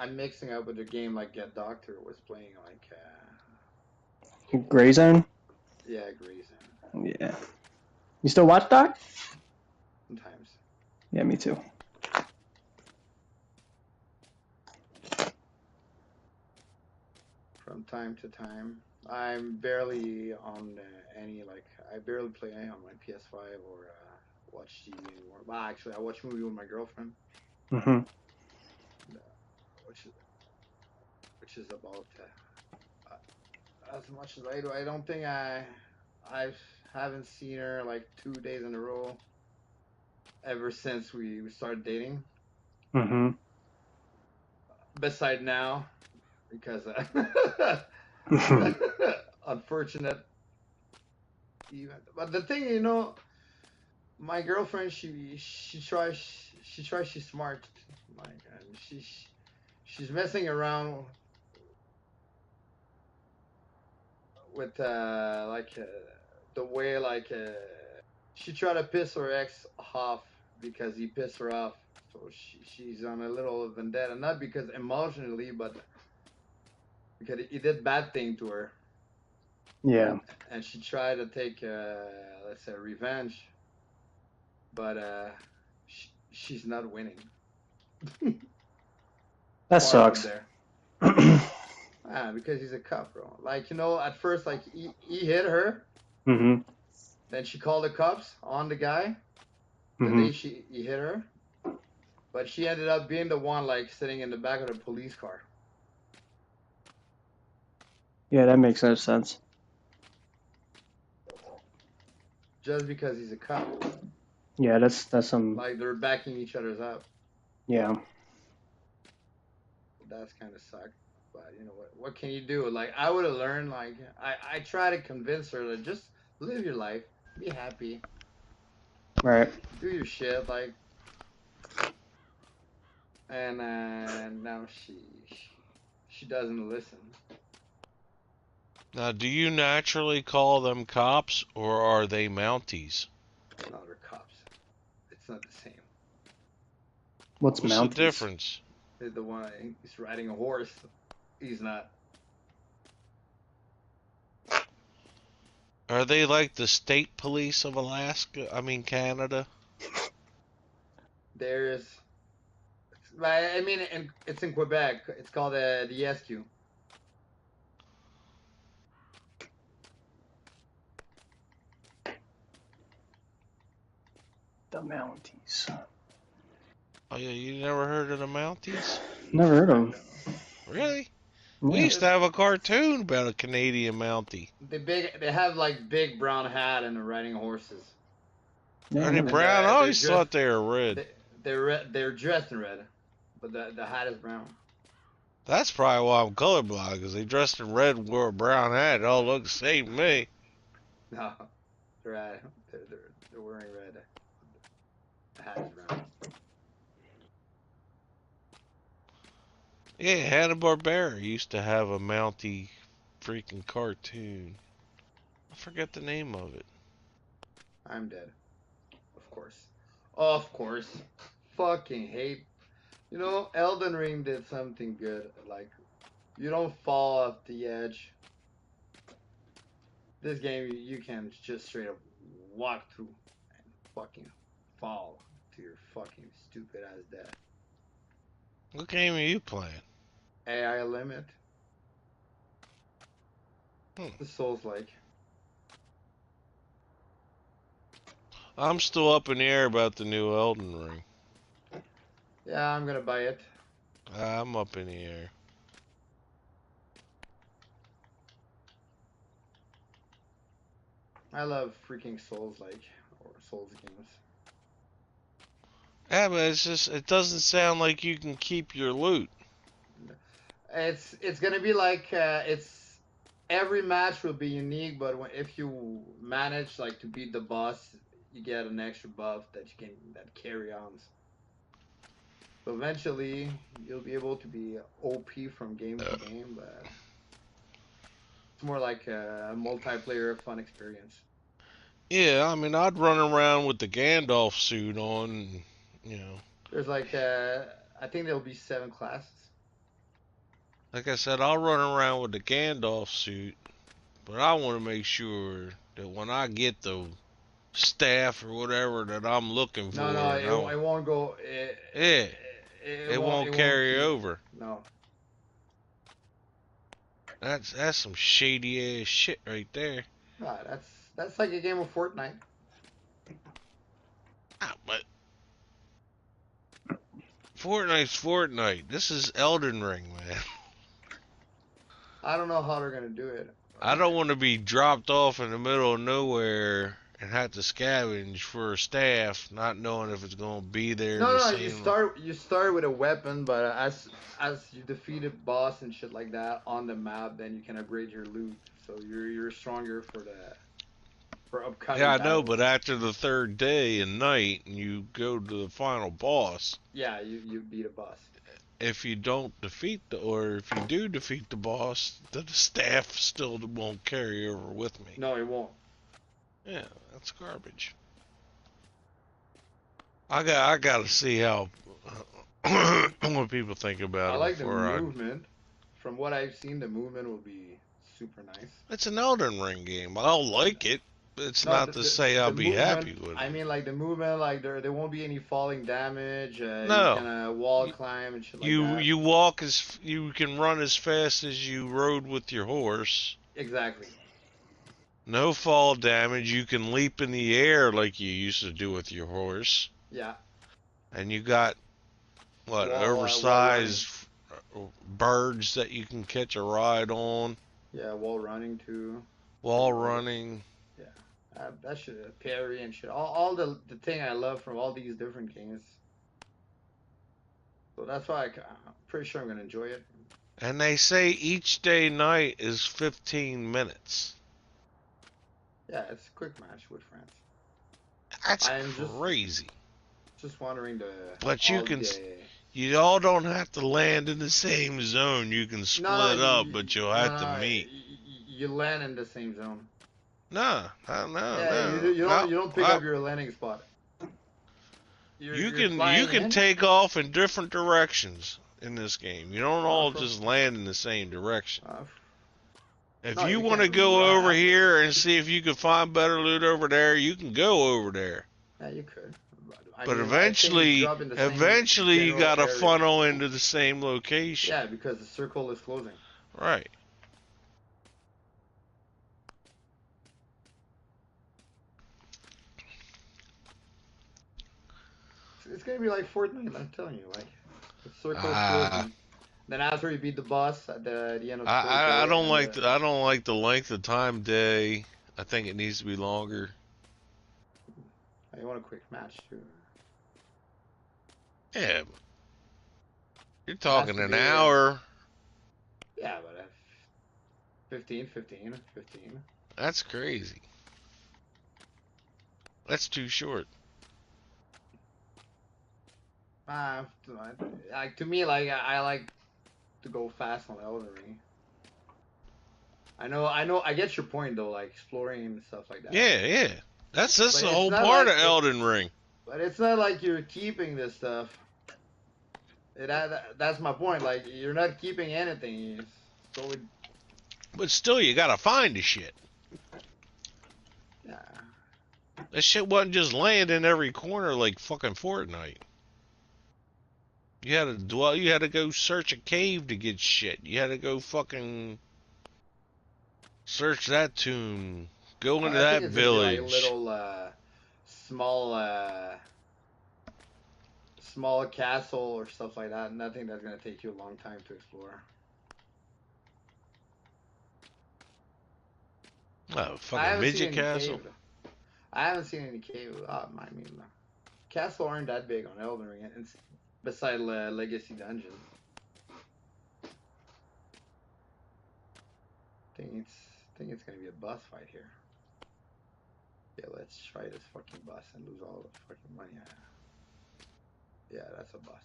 I'm mixing up with the game like Get Doctor was playing like Gray Zone? yeah, Grayson. Yeah. You still watch Doc? Sometimes. Yeah, me too. From time to time. I'm barely on any like I barely play on my PS5 or watch TV anymore. Well, actually, I watch movie with my girlfriend, Hmm. uh, which is about as much as I do. I don't think I haven't seen her like 2 days in a row ever since we started dating. Hmm. Beside now, because unfortunate event. But the thing, my girlfriend, she's smart. Like, and she's messing around with the way she tried to piss her ex off because he pissed her off. So she's on a little vendetta, not because emotionally, but because he did bad thing to her, Yeah, and she tried to take let's say revenge, but she's not winning. that Far from sucks. there. Because he's a cop, bro. Like, at first, like, he hit her, Hmm. then she called the cops on the guy the Hmm. day he hit her, but she ended up being the one, like, sitting in the back of the police car Yeah, that makes no sense. just because he's a cop. Yeah, that's some. Like, they're backing each other's up. Yeah. That's kind of sucked. But, what can you do? Like, I would have learned, like, I try to convince her to just live your life, be happy, Right. do your shit, like, and now she doesn't listen. Now, do you naturally call them cops or are they Mounties? No, they're cops. It's not the same. What's What's the Mounties? difference? The one he's riding a horse. He's not. Are they like the state police of Alaska? I mean, Canada? There's. I mean, it's in Quebec. It's called the SQ. The Mounties. Oh, yeah, you never heard of the Mounties? Never heard of them. Really? We Yeah. used to have a cartoon about a Canadian Mountie. They have like big brown hat and they're riding horses. Yeah, Are they never. And brown? I they're always dressed thought they were red. they're dressed in red, but the hat is brown. That's probably why I'm colorblind, because they dressed in red and wore a brown hat. It all looks the same to me. No, they're they're wearing red. The hat is brown. Yeah, Hanna-Barbera used to have a Mountie freaking cartoon. I forget the name of it. I'm dead. Of course. Of course. Fucking hate. Elden Ring did something good. Like, you don't fall off the edge. This game, you can just straight up walk through and fucking fall to your fucking stupid ass death. What game are you playing? AI limit. Hmm. The Souls like. I'm still up in the air about the new Elden Ring. Yeah, I'm gonna buy it. I'm up in the air. I love freaking Souls like or Souls games. Yeah, but it doesn't sound like you can keep your loot. It's gonna be like it's every match will be unique, but if you manage like to beat the boss, you get an extra buff that carry on. So eventually, you'll be able to be OP from game to game, but it's more like a multiplayer fun experience. Yeah, I mean, I'd run around with the Gandalf suit on, you know. There's I think there'll be 7 classes. Like I said, I'll run around with the Gandalf suit, but I want to make sure that when I get the staff or whatever that I'm looking for, No, no, it won't go. yeah, It it won't. won't It won't carry keep. over. No. That's some shady ass shit right there. Nah, that's like a game of Fortnite. Ah, but Fortnite's Fortnite. This is Elden Ring, man. I don't know how they're gonna do it. I don't want to be dropped off in the middle of nowhere and have to scavenge for a staff, not knowing if it's gonna be there No, the no, same. you start with a weapon, but as you defeat a boss and shit like that on the map, then you can upgrade your loot, so you're stronger for upcoming Yeah, I know, battles. but after the third day and night, and you go to the final boss. Yeah, you beat a boss. If you don't defeat or if you do defeat the boss, then the staff still won't carry over with me. No, it won't. Yeah, that's garbage. I gotta see how what people think about I it like the before I. movement. From what I've seen, the movement will be super nice. It's an Elden Ring game. I'll like it. It's No, not to say I'll the be happy movement. with I it. mean, like the movement, like there won't be any falling damage. You No, can wall climb and shit like that. you walk you can run as fast as you rode with your horse. Exactly. No fall damage. You can leap in the air like you used to do with your horse. Yeah. And you got what Wall oversized birds that you can catch a ride on. Yeah, wall running too. Wall running. Yeah, that shit, parry and shit. All the thing I love from all these different games. So that's why I'm pretty sure I'm gonna enjoy it. And they say each day night is 15 minutes. Yeah, it's a quick match with friends. That's I'm crazy. Just wondering the. But you all don't have to land in the same zone. You can split up, but you'll have to meet. You land in the same zone. No. Yeah, you don't pick up your landing spot. You can take off in different directions in this game. You don't all just land in the same direction. If you want to go over here and see if you can find better loot over there, you can go over there. Yeah, you could. But eventually you gotta funnel into the same location. Yeah, because the circle is closing. Right. It's gonna be like Fortnite, I'm telling you, like the circle is closing. Then after you beat the boss at the end of the I don't like the length of time day. I think it needs to be longer. I want a quick match too. Yeah. You're talking an hour. Yeah, but 15. That's crazy. That's too short. Like to me, like I like to go fast on Elden Ring. I know, I get your point though, like exploring and stuff like that. Yeah. That's the whole part of Elden Ring. But it's not like you're keeping this stuff. That's my point. Like you're not keeping anything. But still, you gotta find the shit. Yeah. That shit wasn't just laying in every corner like fucking Fortnite. You had to go search a cave to get shit. You had to go fucking search that tomb. Go into that village. Like a little small castle or stuff like that. Nothing that's gonna take you a long time to explore. Oh, fucking midget castle. I haven't seen any cave. I mean, castle aren't that big on Elden Ring. It's beside Legacy Dungeon. I think it's gonna be a boss fight here. Yeah, let's try this fucking boss and lose all the fucking money I have. Yeah, that's a boss.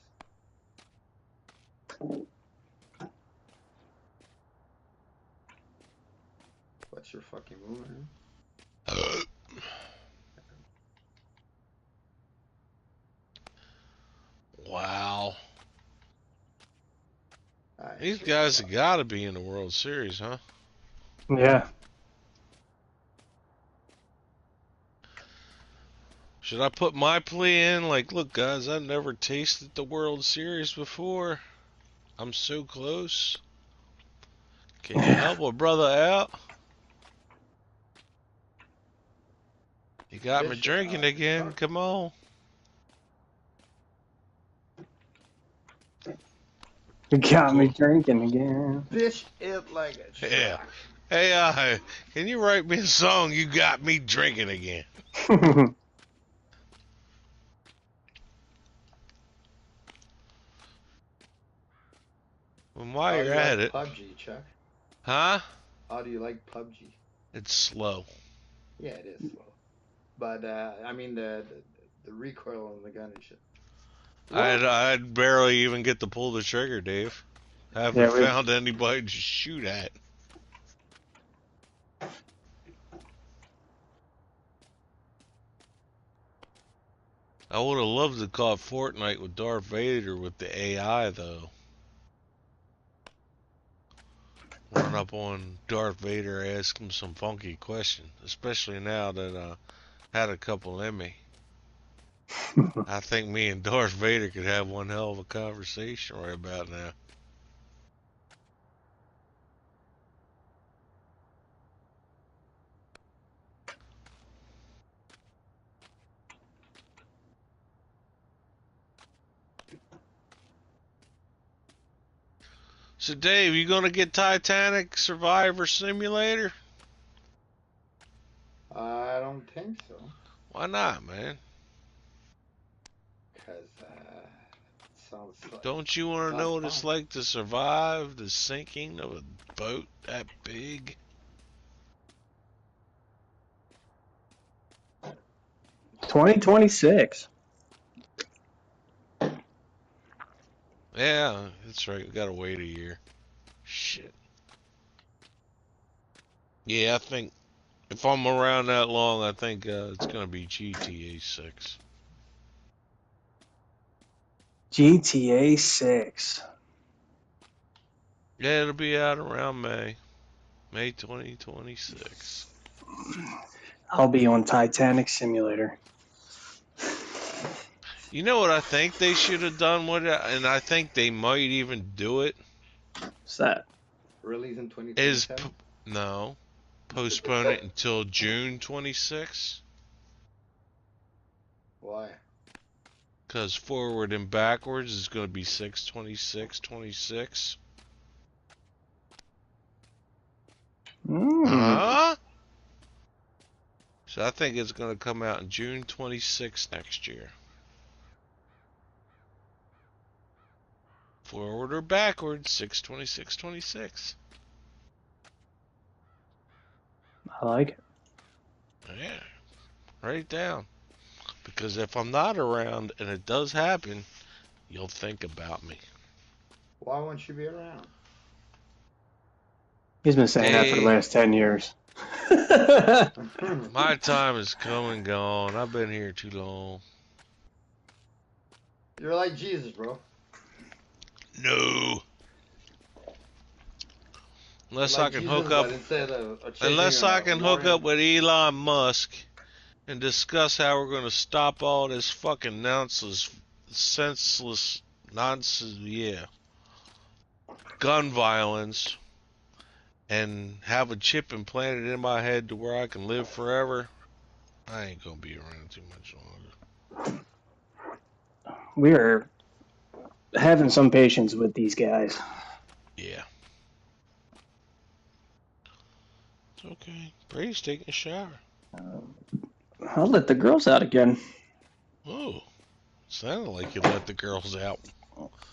What's your fucking movement? Wow. These guys have got to be in the World Series, huh? Yeah. Should I put my plea in? Like, look, guys, I've never tasted the World Series before. I'm so close. Can you help a brother out? You got me drinking again. Come on. You got me drinking again. Fish it like a shark. Yeah. Hey, can you write me a song? You got me drinking again. Well, while you're at it. PUBG, Chuck? Huh? How do you like PUBG? It's slow. Yeah, it is slow. But, I mean, the recoil on the gun and shit. I'd barely even get to pull the trigger, Dave. Haven't found anybody to shoot at. I would have loved to caught Fortnite with Darth Vader with the AI, though. Run up on Darth Vader, ask him some funky questions, especially now that I had a couple in me. I think me and Darth Vader could have one hell of a conversation right about now. So Dave, you gonna get Titanic Survivor Simulator? I don't think so. Why not, man? Because sounds like don't you want to know what it's like to survive the sinking of a boat that big? $2026. Yeah, that's right. We gotta wait a year. Shit. Yeah, I think if I'm around that long, I think it's gonna be GTA 6. GTA 6. Yeah, it'll be out around May 2026. I'll be on Titanic Simulator. You know what I think they should have done with it, and I think they might even do it? What's that? Release in 2027? No. Postpone it until June 26. Why? Because forward and backwards is going to be 6/26/26. Huh? So I think it's going to come out in June 26 next year. Forward or backwards, 6/26/26. I like it. Yeah. Write it down. Because if I'm not around and it does happen, you'll think about me. Why won't you be around? He's been saying that for the last 10 years. My time is come and gone. I've been here too long. You're like Jesus, bro. No. Unless like I can Jesus, hook up. Unless I can hook up with Elon Musk and discuss how we're going to stop all this fucking senseless nonsense, gun violence, and have a chip implanted in my head to where I can live forever, I ain't gonna be around too much longer. We are having some patience with these guys. Yeah. It's okay. Brady's taking a shower. I'll let the girls out again. Oh. Sounded like you let the girls out.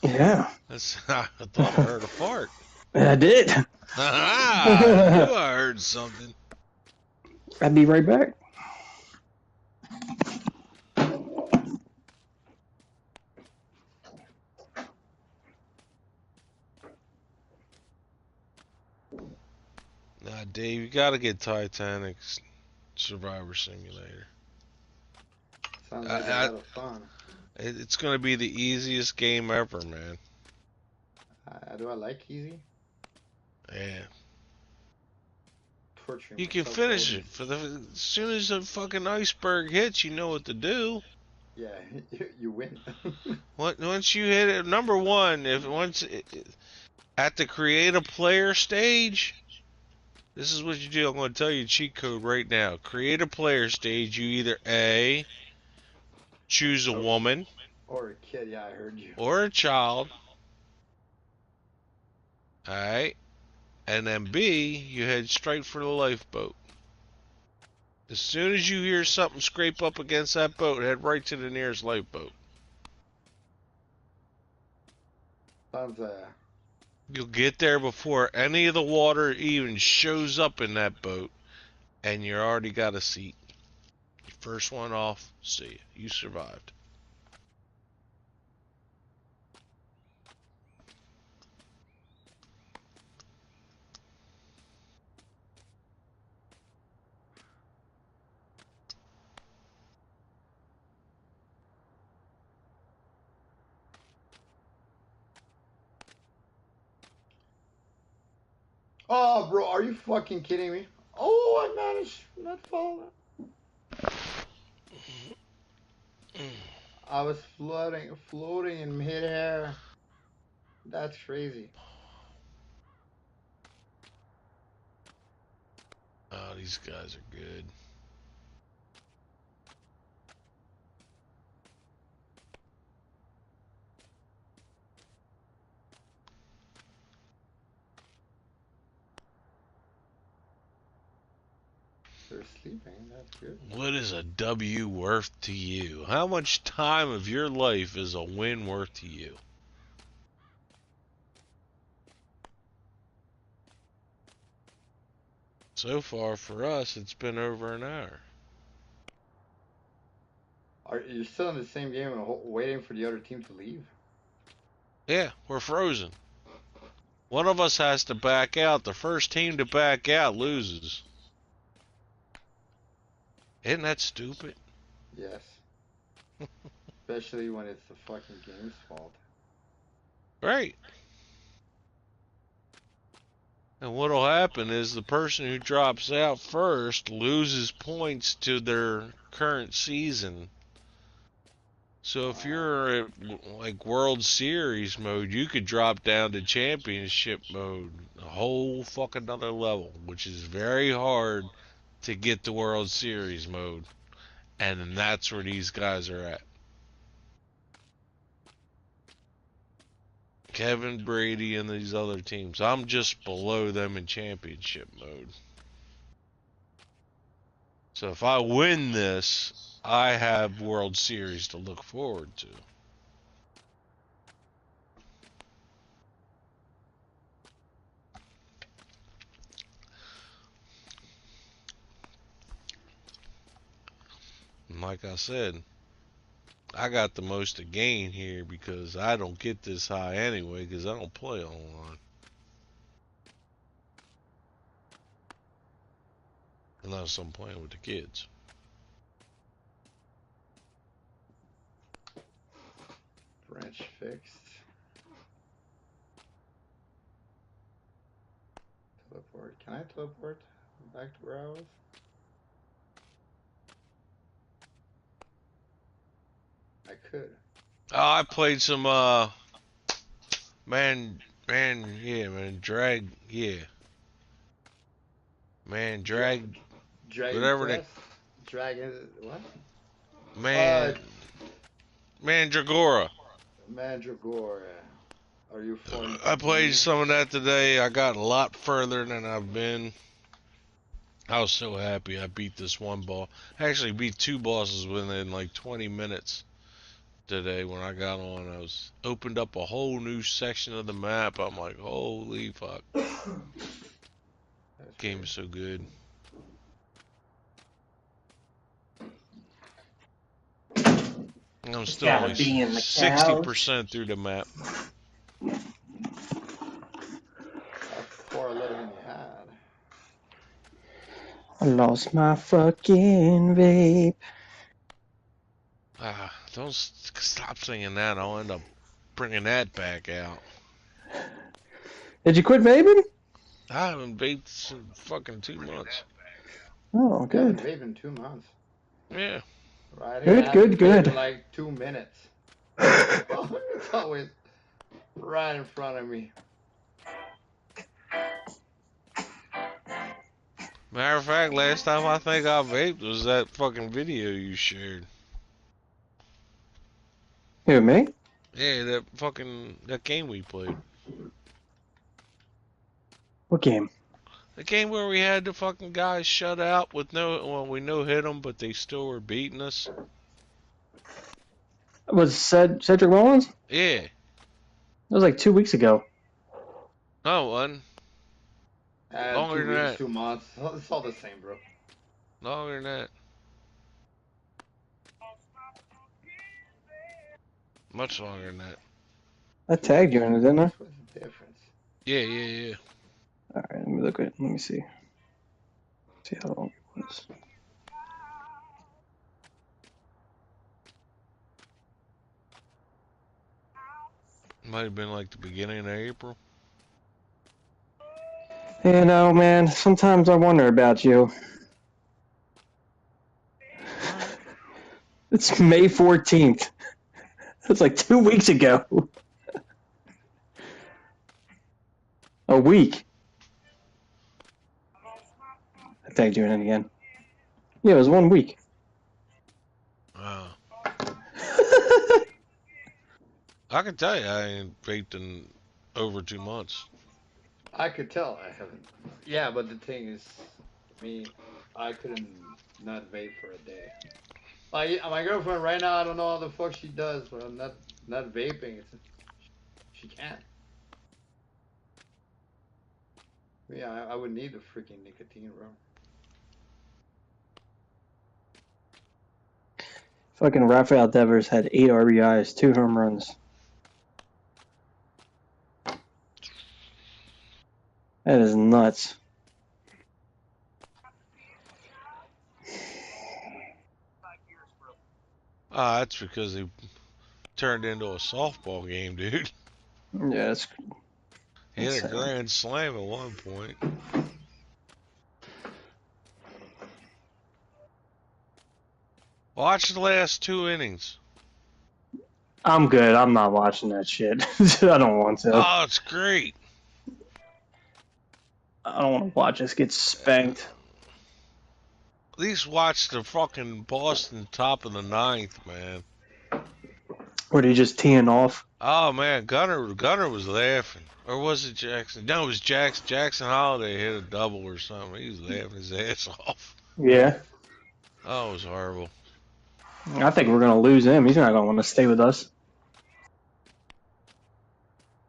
Yeah. I thought I heard a fart. I did. I knew I heard something. I'll be right back. Nah, Dave, you gotta get Titanic Survivor Simulator. Sounds like a lot of fun. It's gonna be the easiest game ever, man. Do I like easy? Yeah. Torturing You can finish it. As soon as the fucking iceberg hits, you know what to do. Yeah, you win. Once you hit it, number one, at the create a player stage, this is what you do. I'm going to tell you cheat code right now. Create a player stage. You either A, choose a woman. Or a kid, yeah, I heard you. Or a child. Alright. And then B, you head straight for the lifeboat. As soon as you hear something scrape up against that boat, head right to the nearest lifeboat. You'll get there before any of the water even shows up in that boat, and you already got a seat. First one off, see ya. You survived. Oh, bro, are you fucking kidding me? Oh, I managed not falling. I was floating in midair. That's crazy. Oh, these guys are good. They're sleeping, that's good. What is a W worth to you? How much time of your life is a win worth to you? So far for us, it's been over an hour. Are you still in the same game and waiting for the other team to leave? Yeah, we're frozen. One of us has to back out. The first team to back out loses. Isn't that stupid? Yes. Especially when it's the fucking game's fault. Right. And what'll happen is the person who drops out first loses points to their current season. So if you're at like World Series mode, you could drop down to championship mode, a whole fucking other level, which is very hard to get to World Series mode. And that's where these guys are at. Kevin Brady and these other teams. I'm just below them in championship mode. So if I win this, I have World Series to look forward to. And like I said, I got the most to gain here because I don't get this high anyway because I don't play online. Unless I'm playing with the kids. Branch fixed. Teleport. Can I teleport back to where I was? I could. Oh, I played some drag, whatever they Dragon what? Mandragora. Mandragora. Are you fun? I played some of that today. I got a lot further than I've been. I was so happy I beat this one boss. I actually beat two bosses within like 20 minutes today when I got on. I was opened up a whole new section of the map. I'm like, holy fuck. Game is so good. I'm still only 60% through the map. I lost my fucking vape. Don't stop singing that. I'll end up bringing that back out. Did you quit vaping? I haven't vaped in fucking 2 months. Oh, good. I haven't vaped in 2 months. Yeah. Right here, Good. In like 2 minutes. It's always right in front of me. Matter of fact, last time I think I vaped was that fucking video you shared. Who, me? Yeah, that game we played. What game? The game where we had the fucking guys shut out with we no hit them, but they still were beating us. Was Cedric Mullins? Yeah. That was like 2 weeks ago. No, it wasn't. Longer 2 than weeks, that. 2 months. It's all the same, bro. Longer than that. Much longer than that. I tagged you in it, didn't I? What's the difference? Yeah. Alright, let me see. See how long it was. Might have been like the beginning of April. You know, man, sometimes I wonder about you. It's May 14th. It's like 2 weeks ago. A week. I tagged you in it again. Yeah, it was 1 week. Wow. I can tell you I ain't vaped in over 2 months. I could tell I haven't. Yeah, but the thing is, me, I couldn't not vape for a day. Like my girlfriend right now, I don't know how the fuck she does, but I'm not vaping. She can't. Yeah, I would need the freaking nicotine, bro. Fucking Rafael Devers had 8 RBIs, 2 home runs. That is nuts. Ah, that's because they turned into a softball game, dude. Yeah, it's He hit a grand slam at one point. Watch the last 2 innings. I'm good. I'm not watching that shit. I don't want to. Oh, it's great. I don't want to watch us get spanked. At least watch the fucking Boston top of the 9th, man. Or are you just teeing off? Oh man, Gunner was laughing. Or was it Jackson? No, it was Jackson. Jackson Holiday hit a double or something. He was laughing his ass off. Yeah. Oh, it was horrible. I think we're gonna lose him. He's not gonna want to stay with us.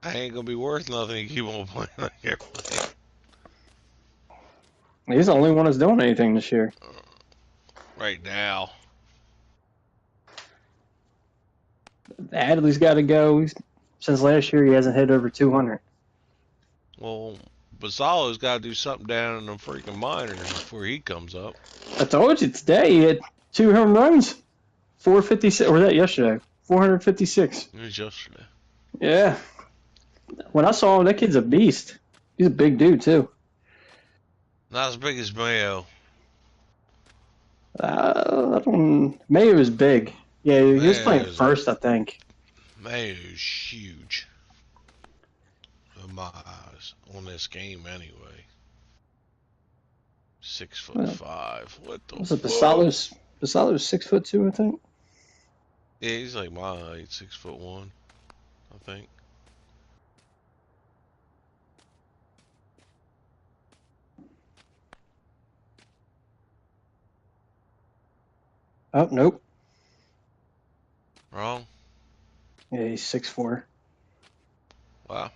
I ain't gonna be worth nothing to keep on playing like everything. He's the only one that's doing anything this year. Right now. Adley's got to go. Since last year, he hasn't hit over 200. Well, Basalo's got to do something down in the freaking minors before he comes up. I told you today he had 2 home runs. 456, or was that yesterday? 456. It was yesterday. Yeah. When I saw him, that kid's a beast. He's a big dude, too. Not as big as Mayo. I don't. Mayo is big. Yeah, he was playing first, I think. Mayo's huge. In my eyes. On this game, anyway. 6'5". What the Was it fuck? Basalo's 6'2", I think. Yeah, he's like my height, 6'1", I think. Oh, nope. Wrong? Yeah, he's 6'4". Wow.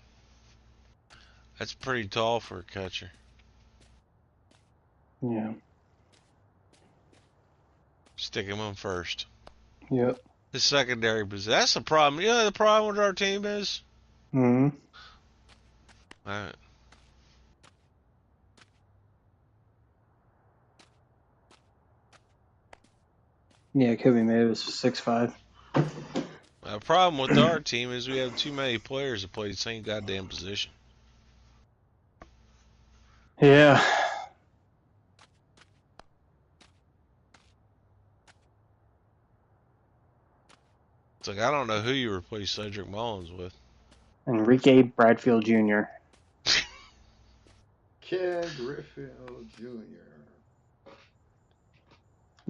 That's pretty tall for a catcher. Yeah. Stick him in first. Yep. His secondary position. That's the problem. You know the problem with our team is? Mm-hmm. Alright. Yeah, Kobe Mayo was 6'5". The problem with our team is we have too many players that play the same goddamn position. Yeah. It's like, I don't know who you replace Cedric Mullins with. Enrique Bradfield Jr. Ken Griffith Jr.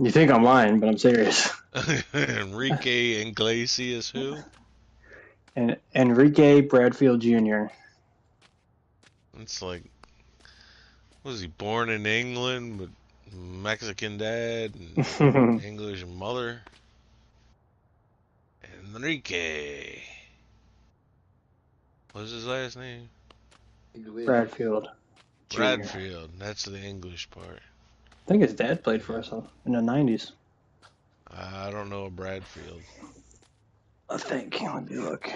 You think I'm lying, but I'm serious. Enrique Iglesias, who? And Enrique Bradfield Jr. It's like, was he born in England with Mexican dad and English mother? Enrique. What's his last name? Bradfield. Bradfield. That's the English part. I think his dad played for us in the 90s. I don't know a Bradfield. I think. Let me look.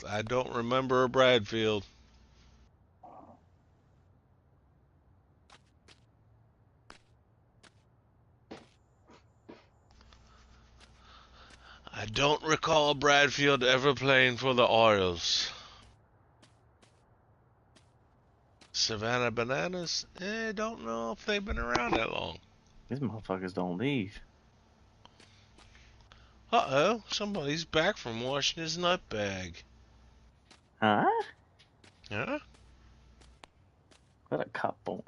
I don't remember a Bradfield. I don't recall Bradfield ever playing for the Orioles. Savannah Bananas? Don't know if they've been around that long. These motherfuckers don't leave. Uh-oh, somebody's back from washing his nut bag. Huh? Huh? What a couple.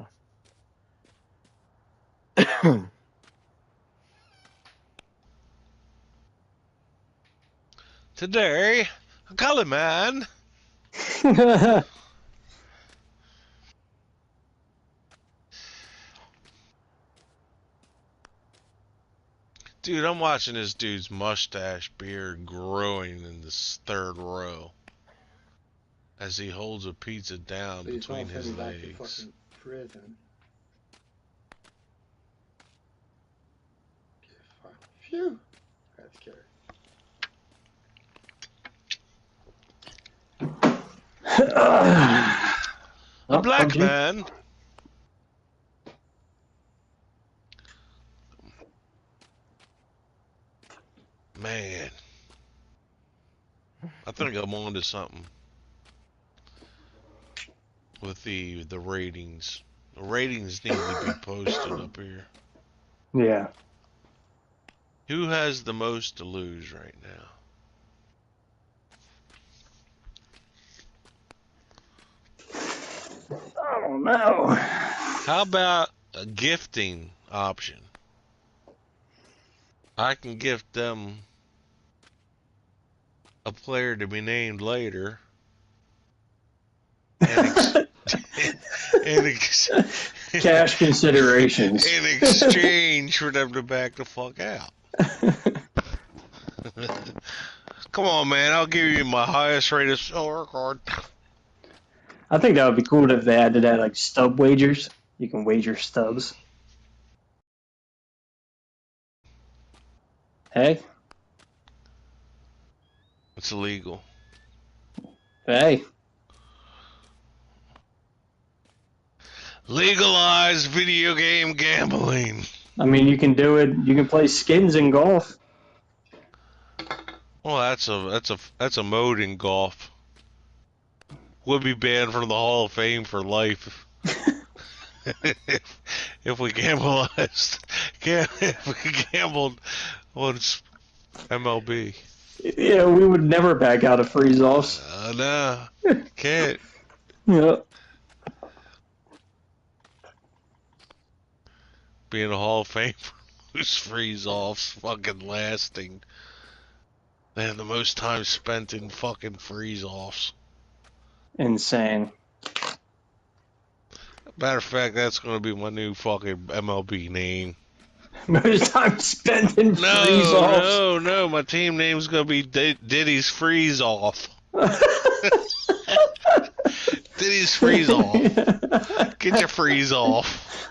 Today, a color man. Dude, I'm watching this dude's mustache beard growing in this third row as he holds a pizza down between his legs. Prison. Phew. That's scary. A black man. Man, I think I'm on to something with the ratings. The ratings need to be posted up here. Yeah. Who has the most to lose right now? I don't know. How about a gifting option? I can gift them a player to be named later. And cash considerations. In exchange for them to back the fuck out. Come on, man. I'll give you my highest rated silver card. I think that would be cool if they added that, like, stub wagers. You can wager stubs. Hey? It's illegal. Hey. Legalize video game gambling. I mean, you can do it. You can play skins in golf. Well, that's a mode in golf. We'll be banned from the Hall of Fame for life if we gambled on MLB. Yeah, we would never back out of freeze-offs. No, can't. Yeah. Being a Hall of Fame for loose freeze-offs, fucking lasting. They have the most time spent in fucking freeze-offs. Insane. Matter of fact, that's going to be my new fucking MLB name. Most time spent in freeze-offs. No, my team name's going to be Diddy's Freeze-Off. Diddy's Freeze-Off. Get your freeze-off.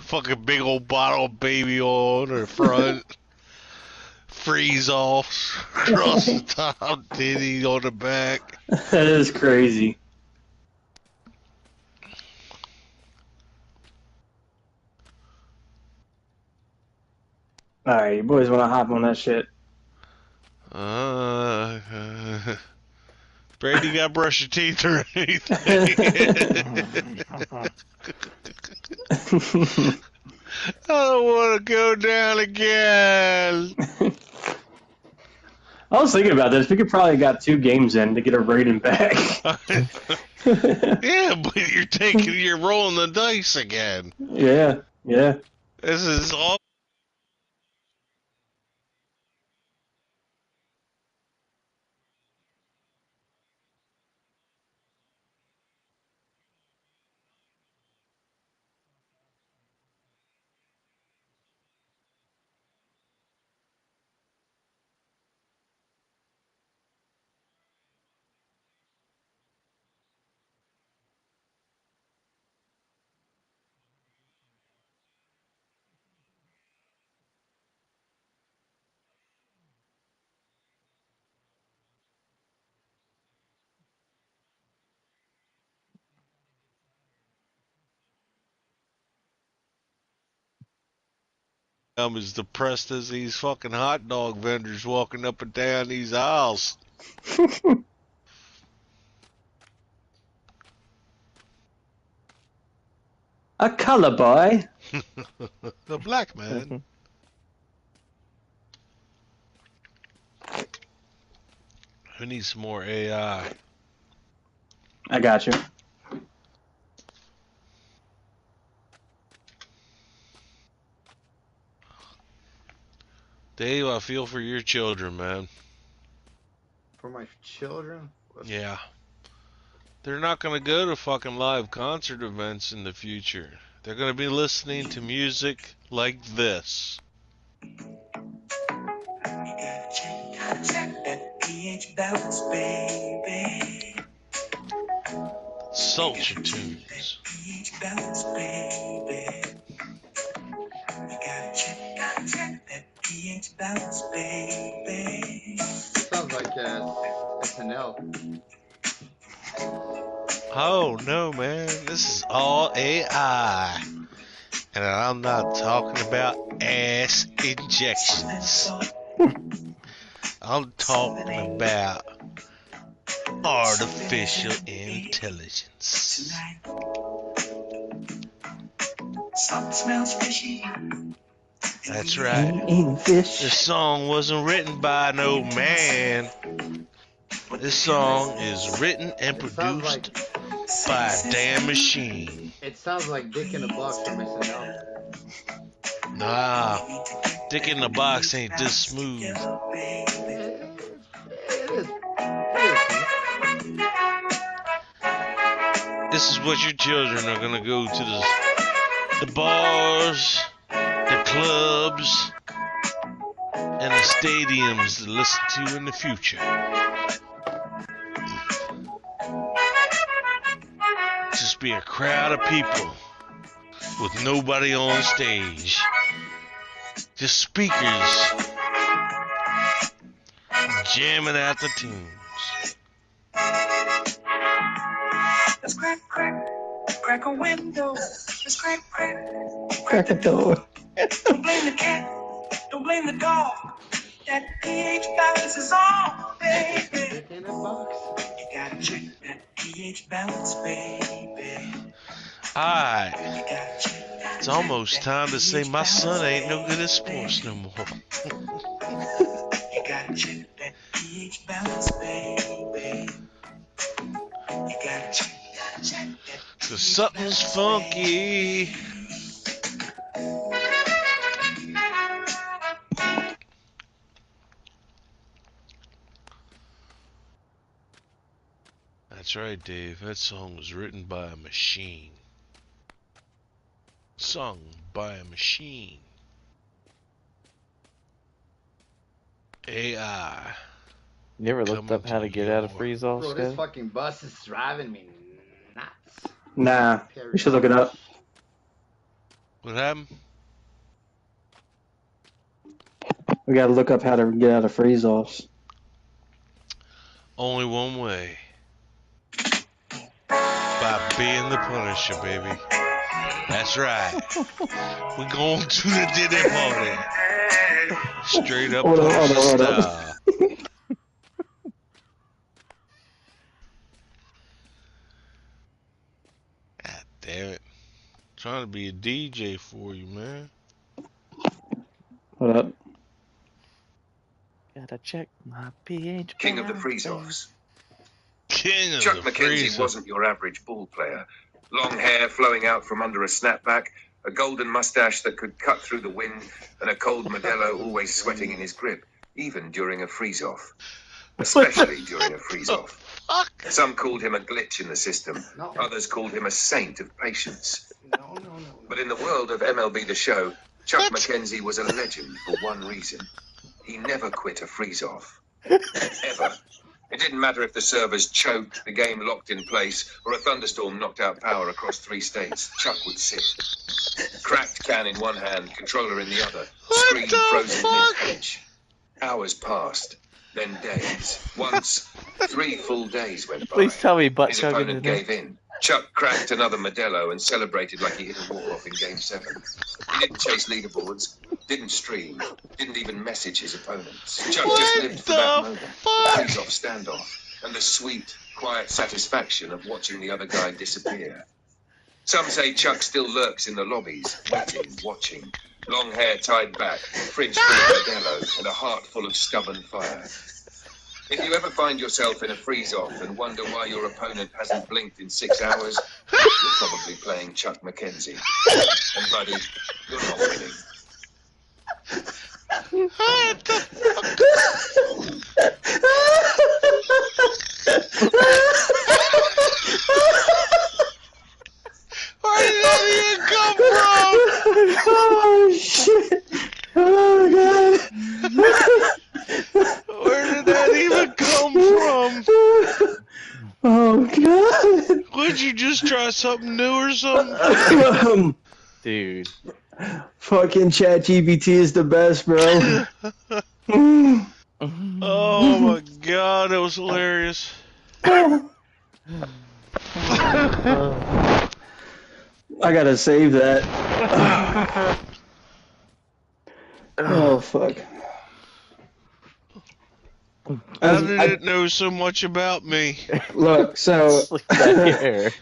Fucking big old bottle of baby oil on the front. Freeze offs across the top, Diddy on the back. That is crazy. Alright, you boys want to hop on that shit. Brady, you got to brush your teeth or anything. I don't want to go down again. I was thinking about this. We could probably got 2 games in to get a rating back. Yeah, but you're rolling the dice again. Yeah. This is all. I'm as depressed as these fucking hot dog vendors walking up and down these aisles. A color boy. The black man. Who needs some more AI? I got you. Dave, I feel for your children, man. For my children? Yeah. They're not going to go to fucking live concert events in the future. They're going to be listening to music like this. Soldier tunes. Sounds like SNL. Oh no, man, this is all AI. And I'm not talking about ass injections. I'm talking about artificial intelligence. Something smells fishy. That's right. This song wasn't written by no man. This song is written and produced by a damn machine. It sounds like Dick in a Box from SNL. Nah, Dick in the Box ain't this smooth. It is. This is what your children are gonna go to the bars, the clubs, and the stadiums to listen to in the future. Just be a crowd of people with nobody on stage. Just speakers jamming out the tunes. Let's crack a window. Let's crack a door. Don't blame the cat, don't blame the dog. That pH balance is on, baby. Dick in a Box. You gotta check that pH balance, baby. Alright, it's almost time to say my son ain't no good at sports no more. You gotta check that pH balance, baby. You gotta check that. Cause something's funky. That's right, Dave. That song was written by a machine. Sung by a machine. AI. You ever looked up how to get out of freeze off? Bro, this fucking bus is driving me nuts. Nah, you should look it up. What happened? We gotta look up how to get out of freeze offs. Only one way. By being the Punisher, baby. That's right. We're going to the dinner party. Straight up party style. God damn it. Trying to be a DJ for you, man. What up? Gotta check my pH. King of the freeze-offs. King of Chuck the McKenzie freeze-off. wasn't your average ball player. Long hair flowing out from under a snapback, a golden mustache that could cut through the wind, and a cold Modelo always sweating in his grip, even during a freeze-off. Especially during a freeze-off. Some called him a glitch in the system. Others called him a saint of patience. No. But in the world of MLB The Show, Chuck McKenzie was a legend for one reason. He never quit a freeze-off. Ever. It didn't matter if the servers choked, the game locked in place, or a thunderstorm knocked out power across 3 states. Chuck would sit. Cracked can in one hand, controller in the other. Screen frozen mid-pitch. Hours passed. Then days. Once, 3 full days went by. Please tell me butt His chugging opponent in gave in. Chuck cracked another Modelo and celebrated like he hit a walk-off in Game 7. He didn't chase leaderboards, didn't stream, didn't even message his opponents. Chuck just lived for that moment, the freeze-off standoff, and the sweet, quiet satisfaction of watching the other guy disappear. Some say Chuck still lurks in the lobbies, waiting, watching. Long hair tied back, fridge full of Modelo, and a heart full of stubborn fire. If you ever find yourself in a freeze-off and wonder why your opponent hasn't blinked in 6 hours, you're probably playing Chuck McKenzie. And buddy, you're not winning. What the fuck? Where did that even come from? Oh shit! Oh god! Where did that even come from? Oh god! Would you just try something new or something? Dude. Fucking ChatGPT is the best, bro. Oh my god, that was hilarious. I gotta save that. Oh fuck. How did it know so much about me? Look, so Look at that hair.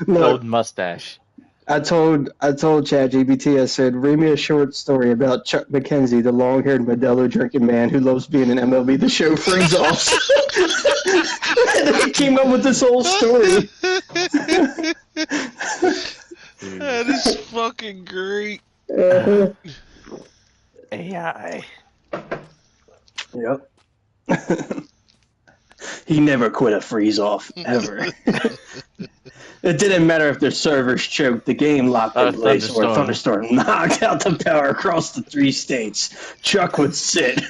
Golden mustache. I told ChatGPT, I said, read me a short story about Chuck McKenzie, the long-haired Modelo drinking man who loves being an MLB The Show freeze-offs. And then he came up with this whole story. That is fucking great. AI. Yep. He never quit a freeze-off, ever. It didn't matter if their servers choked, the game locked in place, or a thunderstorm knocked out the power across the 3 states. Chuck would sit,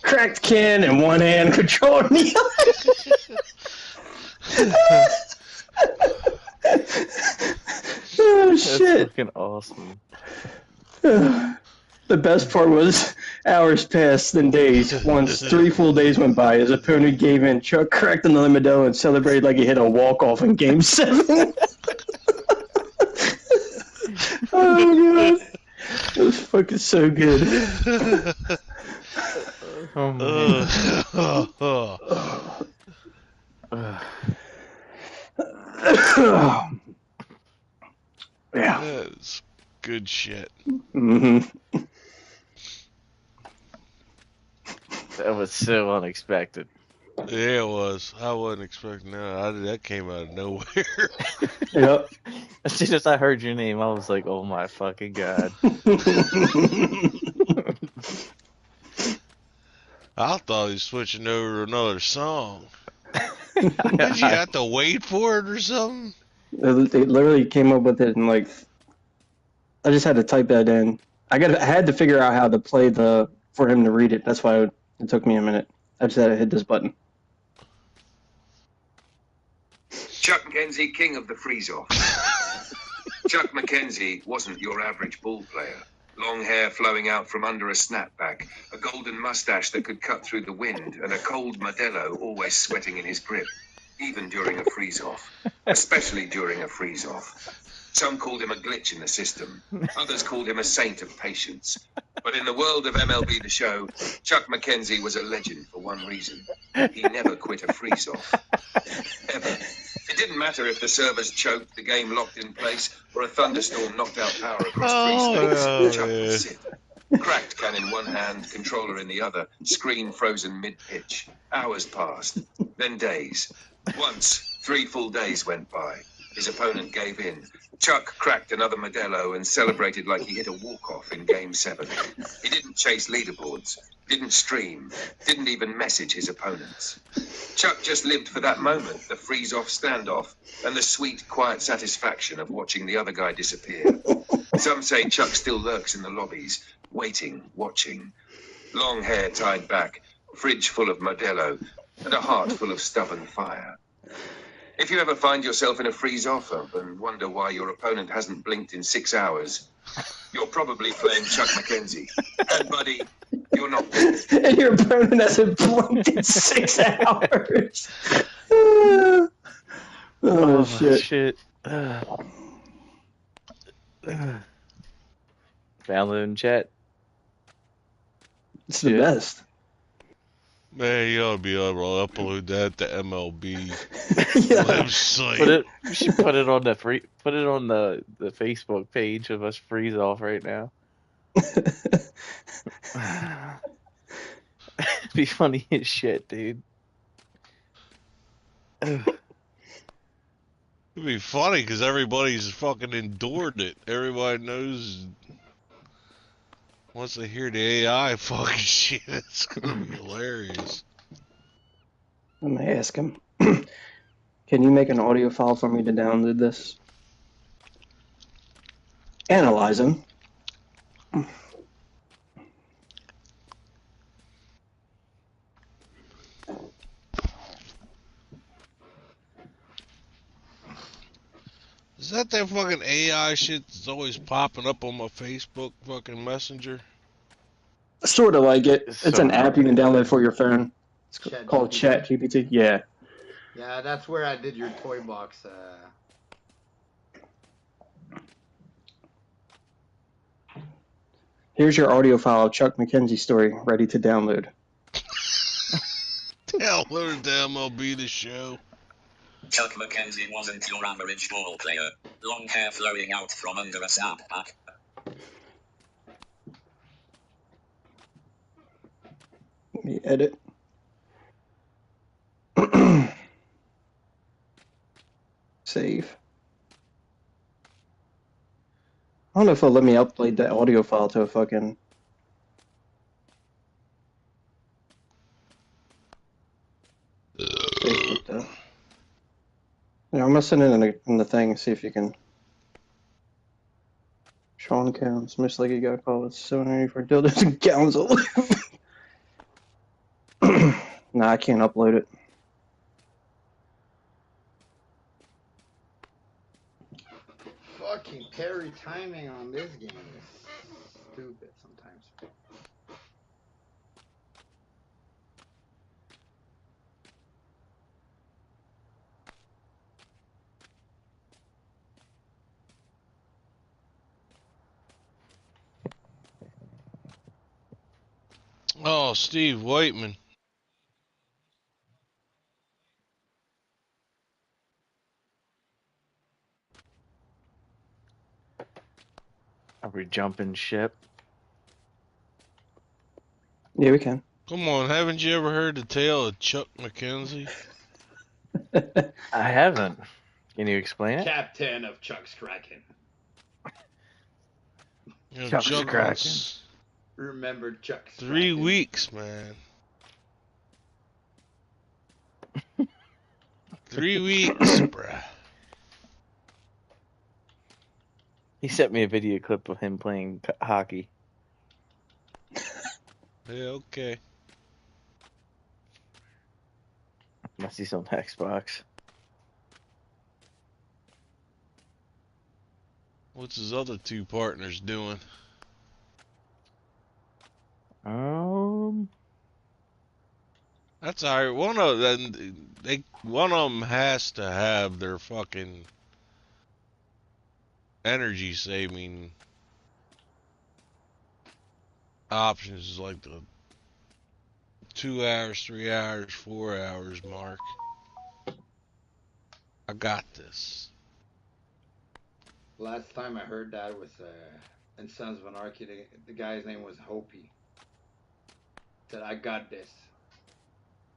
cracked can in one hand, controlling the other. Oh, shit. That's fucking awesome. The best part was hours passed, then days. Once 3 full days went by, his opponent gave in. Chuck cracked another Modelo and celebrated like he hit a walk-off in Game 7. Oh, God. It was fucking so good. Oh, man. Yeah. That's good shit. Mm-hmm. That was so unexpected. Yeah, it was. I wasn't expecting that. That came out of nowhere. Yep. As soon as I heard your name, I was like, oh my fucking god. I thought he was switching over to another song. Did you have to wait for it or something? They literally came up with it and like, I just had to type that in. I had to figure out how to play for him to read it. That's why it took me a minute. I just had to hit this button. Chuck McKenzie, king of the freeze-off. Chuck McKenzie wasn't your average ball player. Long hair flowing out from under a snapback, a golden mustache that could cut through the wind, and a cold Modelo always sweating in his grip, even during a freeze-off, especially during a freeze-off. Some called him a glitch in the system. Others called him a saint of patience. But in the world of MLB The Show, Chuck McKenzie was a legend for one reason. He never quit a freeze-off. Ever. It didn't matter if the servers choked, the game locked in place, or a thunderstorm knocked out power across 3 states. Chuck would sit. Cracked can in one hand, controller in the other, screen frozen mid-pitch. Hours passed, then days. Once, 3 full days went by. His opponent gave in. Chuck cracked another Modelo and celebrated like he hit a walk-off in Game 7. He didn't chase leaderboards, didn't stream, didn't even message his opponents. Chuck just lived for that moment, the freeze-off standoff, and the sweet, quiet satisfaction of watching the other guy disappear. Some say Chuck still lurks in the lobbies, waiting, watching. Long hair tied back, fridge full of Modelo, and a heart full of stubborn fire. If you ever find yourself in a freeze-off and wonder why your opponent hasn't blinked in 6 hours, you're probably playing Chuck McKenzie. And, buddy, you're not. And your opponent hasn't blinked in 6 hours. Oh, shit. Download and chat. It's the best. Man, you ought to be able to upload that to MLB website. You should put it on the the Facebook page of us freeze off right now. It'd be funny as shit, dude. It'd be funny because everybody's fucking endured it. Everybody knows. Once they hear the AI fucking shit, it's gonna be hilarious. I'm gonna ask him. Can you make an audio file for me to download this? Analyze them. Is that fucking AI shit that's always popping up on my Facebook fucking Messenger? Sort of like it. It's an app you can download for your phone. It's called ChatGPT. Yeah. Yeah, that's where I did your toy box. Here's your audio file of Chuck McKenzie story ready to download. Download the MLB The Show. Chuck McKenzie wasn't your average ball player. Long hair flowing out from under a sap pack. Let me edit. Save. I don't know if it'll let me upload that audio file to a fucking... Facebook though. Yeah, I'm gonna send it in the thing and see if you can. Sean Counts, most likely got called 784 dildos and gallons of lube. Nah, I can't upload it. Fucking parry timing on this game is stupid sometimes. Oh, Steve Whiteman. Are we jumping ship? Yeah, we can. Come on, haven't you ever heard the tale of Chuck McKenzie? I haven't. Can you explain it? Captain of Chuck's Kraken. You know, Chuck's Kraken. Remember Chuck's 3 Kraken. weeks, man. 3 weeks, bruh. He sent me a video clip of him playing hockey. Yeah, okay. Must he's on Xbox. What's his other 2 partners doing? That's alright. One of them has to have their fucking energy saving options is like the 2 hours, 3 hours, 4 hours mark. I got this. Last time I heard that was in Sons of Anarchy. The guy's name was Hopi. Said, "I got this."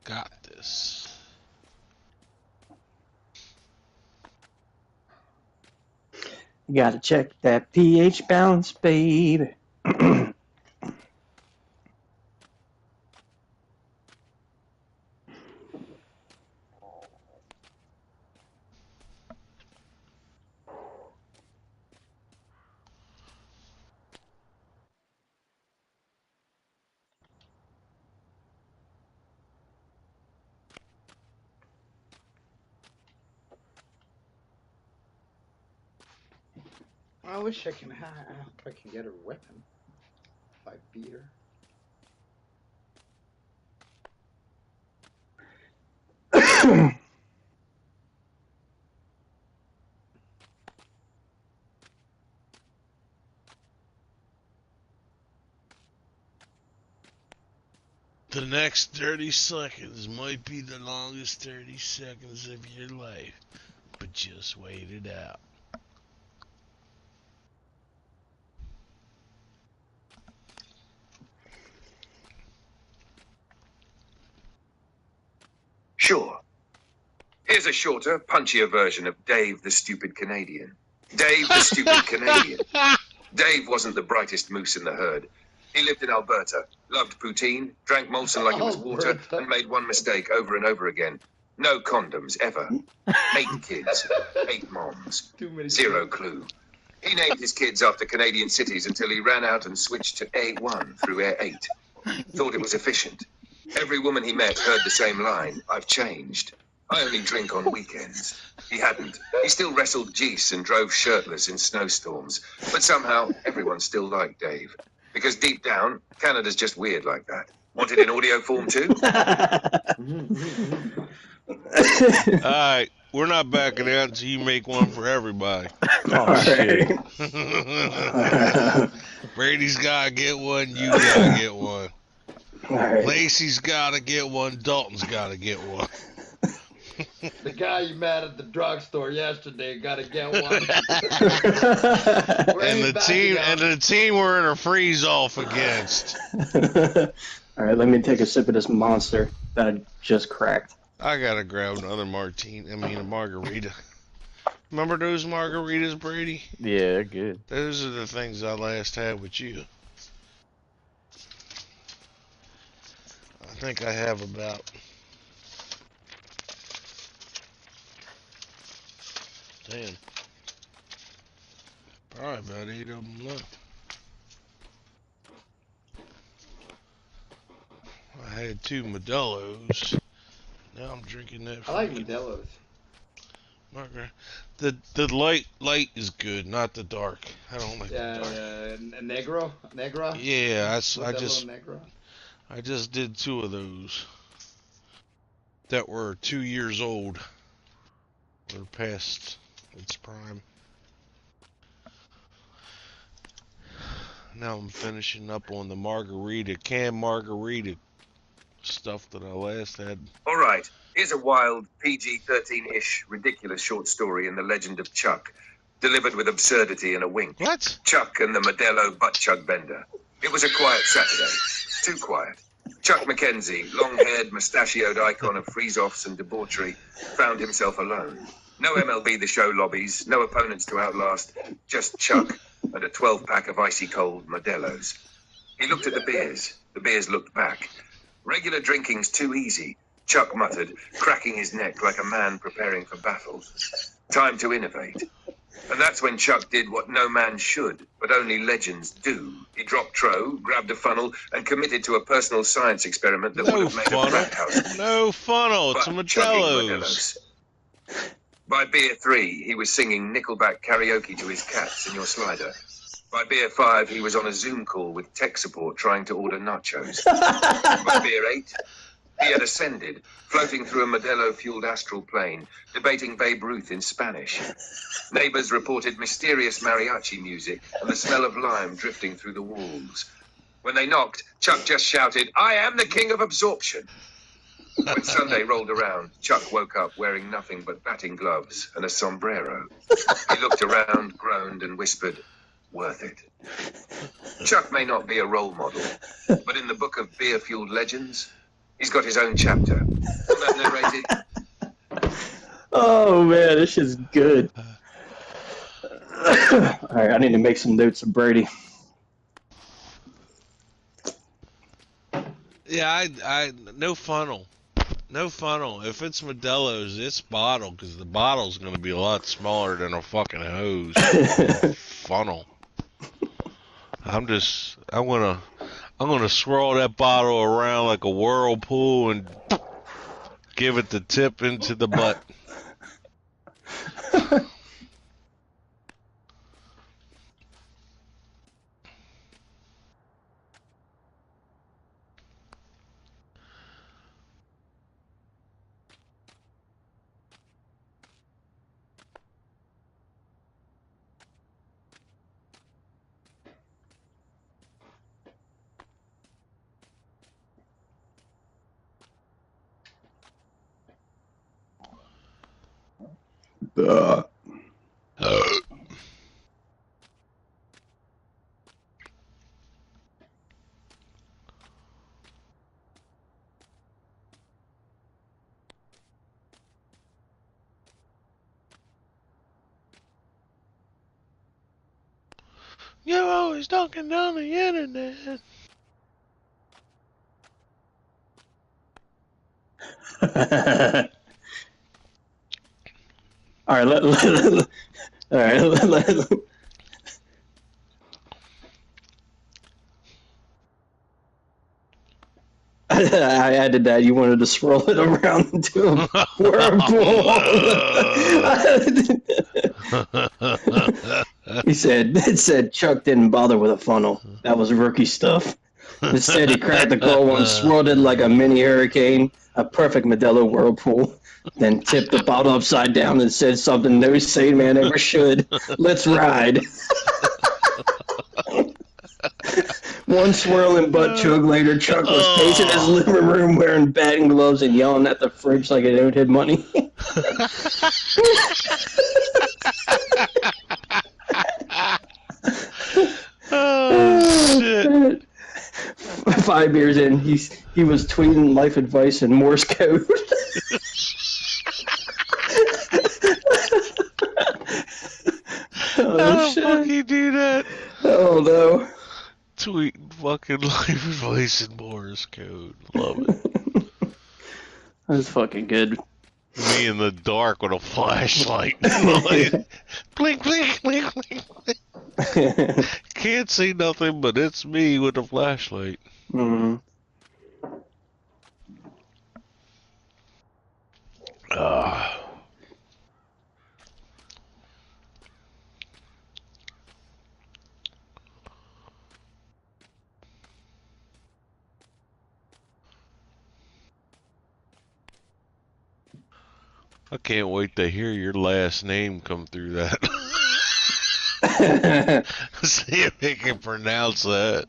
Got this. You gotta check that pH balance, babe. I wish I can get a weapon. If I beat her. The next 30 seconds might be the longest 30 seconds of your life, but just wait it out. Sure. Here's a shorter, punchier version of Dave the Stupid Canadian. Dave the Stupid Canadian. Dave wasn't the brightest moose in the herd. He lived in Alberta, loved poutine, drank Molson like it was water, and made one mistake over and over again. No condoms, ever. 8 kids, 8 moms, 0 clue. He named his kids after Canadian cities until he ran out and switched to A1 through Air 8. Thought it was efficient. Every woman he met heard the same line, "I've changed. I only drink on weekends." He hadn't. He still wrestled geese and drove shirtless in snowstorms. But somehow, everyone still liked Dave. Because deep down, Canada's just weird like that. Want it in audio form too? Alright, we're not backing out until you make one for everybody. Oh, shit. Brady's gotta get one, you gotta get one. Right. Lacey's gotta get one, Dalton's gotta get one. The guy you met at the drugstore yesterday gotta get one. and the team we're in a freeze off against. All right, let me take a sip of this monster that I just cracked. I gotta grab another a margarita. Remember those margaritas, Brady? Yeah, good. Those are the things I last had with you. I think I have about... Damn. Probably about 8 of them left. I had 2 Modelo's. Now I'm drinking that. I like Modelo's. The light is good, not the dark. I don't like the dark. Negro. Yeah, Negro. I just did 2 of those that were 2 years old. They're past its prime. Now I'm finishing up on the canned margarita stuff that I last had. All right, here's a wild, PG-13-ish, ridiculous short story in the legend of Chuck, delivered with absurdity and a wink. What? Chuck and the Modelo butt chug bender. It was a quiet Saturday. Too quiet. Chuck McKenzie, long-haired, mustachioed icon of freeze-offs and debauchery, found himself alone. No MLB The Show lobbies, no opponents to outlast, just Chuck and a 12-pack of icy-cold Modelos. He looked at the beers. The beers looked back. "Regular drinking's too easy," Chuck muttered, cracking his neck like a man preparing for battle. Time to innovate. And that's when Chuck did what no man should, but only legends do. He dropped Tro, grabbed a funnel, and committed to a personal science experiment that would have made a frat house. No funnel, it's a Modelo's. By beer 3, he was singing Nickelback karaoke to his cats in your slider. By beer 5, he was on a Zoom call with tech support trying to order nachos. By beer 8, He had ascended, floating through a Modelo-fueled astral plane, debating Babe Ruth in Spanish. Neighbors reported mysterious mariachi music and the smell of lime drifting through the walls. When they knocked, Chuck just shouted, "I am the king of absorption." When Sunday rolled around, Chuck woke up wearing nothing but batting gloves and a sombrero. He looked around, groaned, and whispered, "Worth it." Chuck may not be a role model, but in the book of beer-fueled legends, he's got his own chapter. On that narrated. Oh man, this shit's good. Alright, I need to make some notes of Brady. Yeah, I no funnel. No funnel. If it's Modelo's, it's bottle, because the bottle's going to be a lot smaller than a fucking hose. Funnel. I'm gonna swirl that bottle around like a whirlpool and give it the tip into the butt. You're always talking down the internet. All right, I added that. You wanted to swirl it around into a whirlpool. It said Chuck didn't bother with a funnel. That was rookie stuff. Instead, he cracked the cold one, swirled it like a mini hurricane, a perfect Modelo whirlpool, then tipped the bottle upside down and said something no sane man ever should. Let's ride. One swirling butt chug later, Chuck was pacing his living room wearing batting gloves and yelling at the fridge like it owed him money. Oh, shit. 5 years in, he was tweeting life advice in Morse code. How the fuck you do that? Oh no. Tweet fucking life advice in Morse code. Love it. That's fucking good. Me in the dark with a flashlight. Blink, blink, blink, blink, blink. Can't see nothing, but it's me with a flashlight. Mm-hmm. I can't wait to hear your last name come through that. See if they can pronounce that.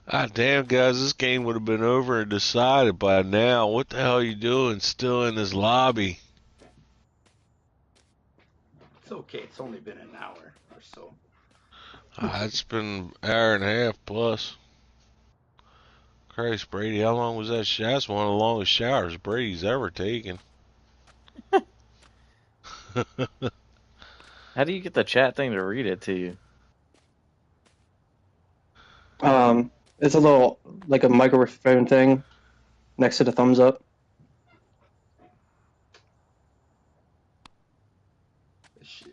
Ah, damn, guys, this game would have been over and decided by now. What the hell are you doing still in this lobby? It's okay. It's only been an hour or so. It's been an hour and a half plus. Christ, Brady, how long was that shower? That's one of the longest showers Brady's ever taken. How do you get the chat thing to read it to you? It's a little, like a microphone thing next to the thumbs up.